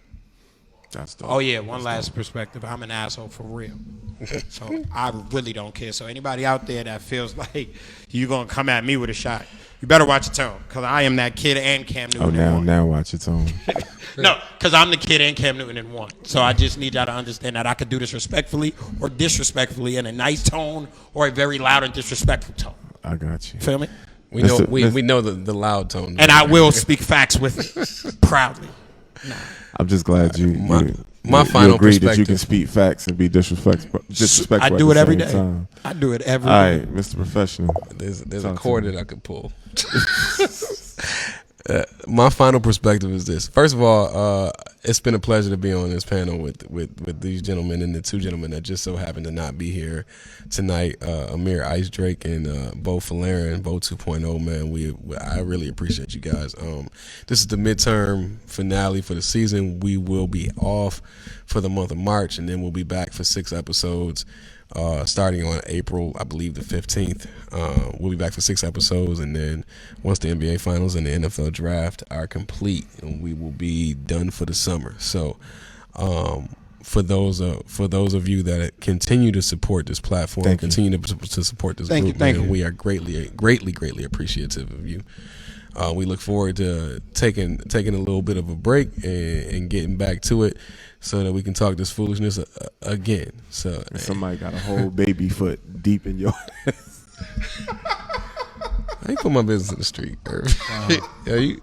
That's dope. Oh yeah, one last perspective. I'm an asshole for real. So I really don't care. So anybody out there that feels like you're gonna come at me with a shot, you better watch your tone, because I am that kid and Cam Newton. Oh, now watch your tone. No, because I'm the kid and Cam Newton in one. So I just need y'all to understand that I could do this respectfully or disrespectfully in a nice tone or a very loud and disrespectful tone. I got you. Feel me? We know the loud tone. And I will speak facts with it proudly. I'm just glad you final agree that you perspective. can speak facts and be disrespectful. I do it every day. Time. I do it every All day. right, Mr. Professional. There's a Talk to cord me. that I could pull. My final perspective is this. First of all, it's been a pleasure to be on this panel with these gentlemen and the two gentlemen that just so happen to not be here tonight, Amir Ice Drake and Bo Falarin, Bo 2.0, man. I really appreciate you guys. This is the midterm finale for the season. We will be off for the month of March, and then we'll be back for 6 episodes. Starting on April, I believe the 15th. We'll be back for 6 episodes, and then once the NBA Finals and the NFL Draft are complete, we will be done for the summer. So, for those of you that continue to support this platform, continue to support this group, Thank you. we are greatly appreciative of you. we look forward to taking a little bit of a break and getting back to it so that we can talk this foolishness again. So Somebody got a whole baby foot deep in your I ain't put my business in the street, Irv. You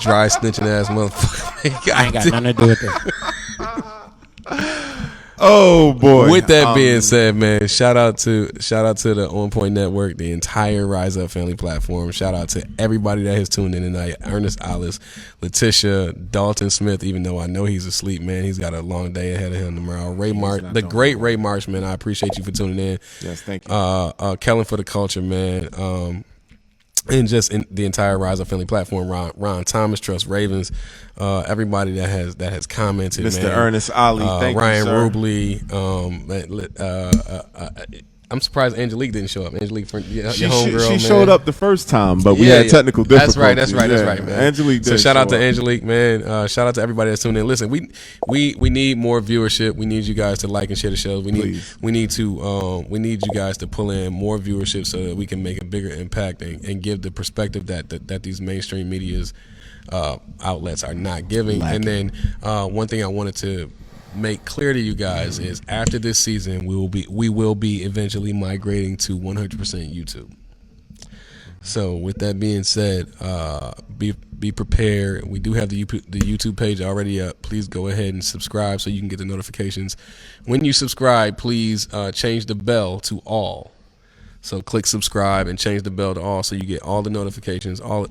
dry snitching ass motherfucker. I ain't got nothing to do with it. Oh boy. With that being said, man, shout out to the OnPoint Network, the entire Rise Up family platform. Shout out to everybody that has tuned in tonight. Ernest Alice, Letitia, Dalton Smith, even though I know he's asleep, man. He's got a long day ahead of him tomorrow. Ray March, the great Ray March, man. I appreciate you for tuning in. Yes, thank you. Kellen for the culture, man. And just in the entire Rise Up family platform, Ron Thomas, Trust Ravens, everybody that has commented, Mr. man. Ernest Ali, thank Ryan you, sir. Rubley. I'm surprised Angelique didn't show up. Angelique, your She homegirl, man. showed up the first time, but we had technical difficulties. That's right, man. Angelique So did shout out to show up. Angelique, man. Shout out to everybody that's tuning in. Listen, we need more viewership. We need you guys to like and share the shows. We need you guys to pull in more viewership so that we can make a bigger impact and give the perspective that these mainstream media's outlets are not giving. And then one thing I wanted to make clear to you guys is after this season we will be eventually migrating to 100% YouTube. So with that being said, be prepared. We do have the YouTube page already up. Please go ahead and subscribe so you can get the notifications. When you subscribe, please change the bell to all. So click subscribe and change the bell to all, so you get all the notifications, all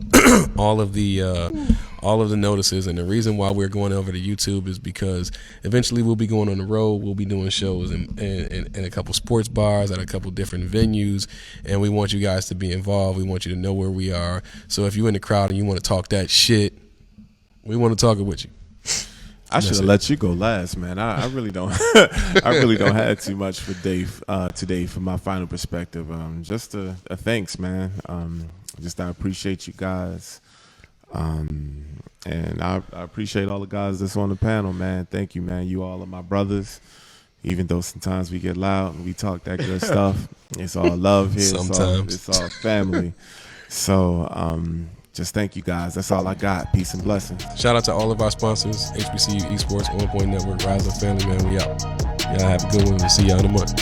of the notices. And the reason why we're going over to YouTube is because eventually we'll be going on the road. We'll be doing shows in a couple sports bars at a couple different venues, and we want you guys to be involved. We want you to know where we are. So if you're in the crowd and you want to talk that shit, we want to talk it with you. I should have let you go last, man. I really don't. I really don't have too much for Dave today for my final perspective. Just a thanks, man. I appreciate you guys, and I appreciate all the guys that's on the panel, man. Thank you, man. You all are my brothers. Even though sometimes we get loud and we talk that good stuff, it's all love here. Sometimes it's all family. So. Just thank you guys. That's all I got. Peace and blessings. Shout out to all of our sponsors: HBCU Esports, OnPoint Network, Rise Up Family. Man, we out. Y'all have a good one. We'll see y'all in a month.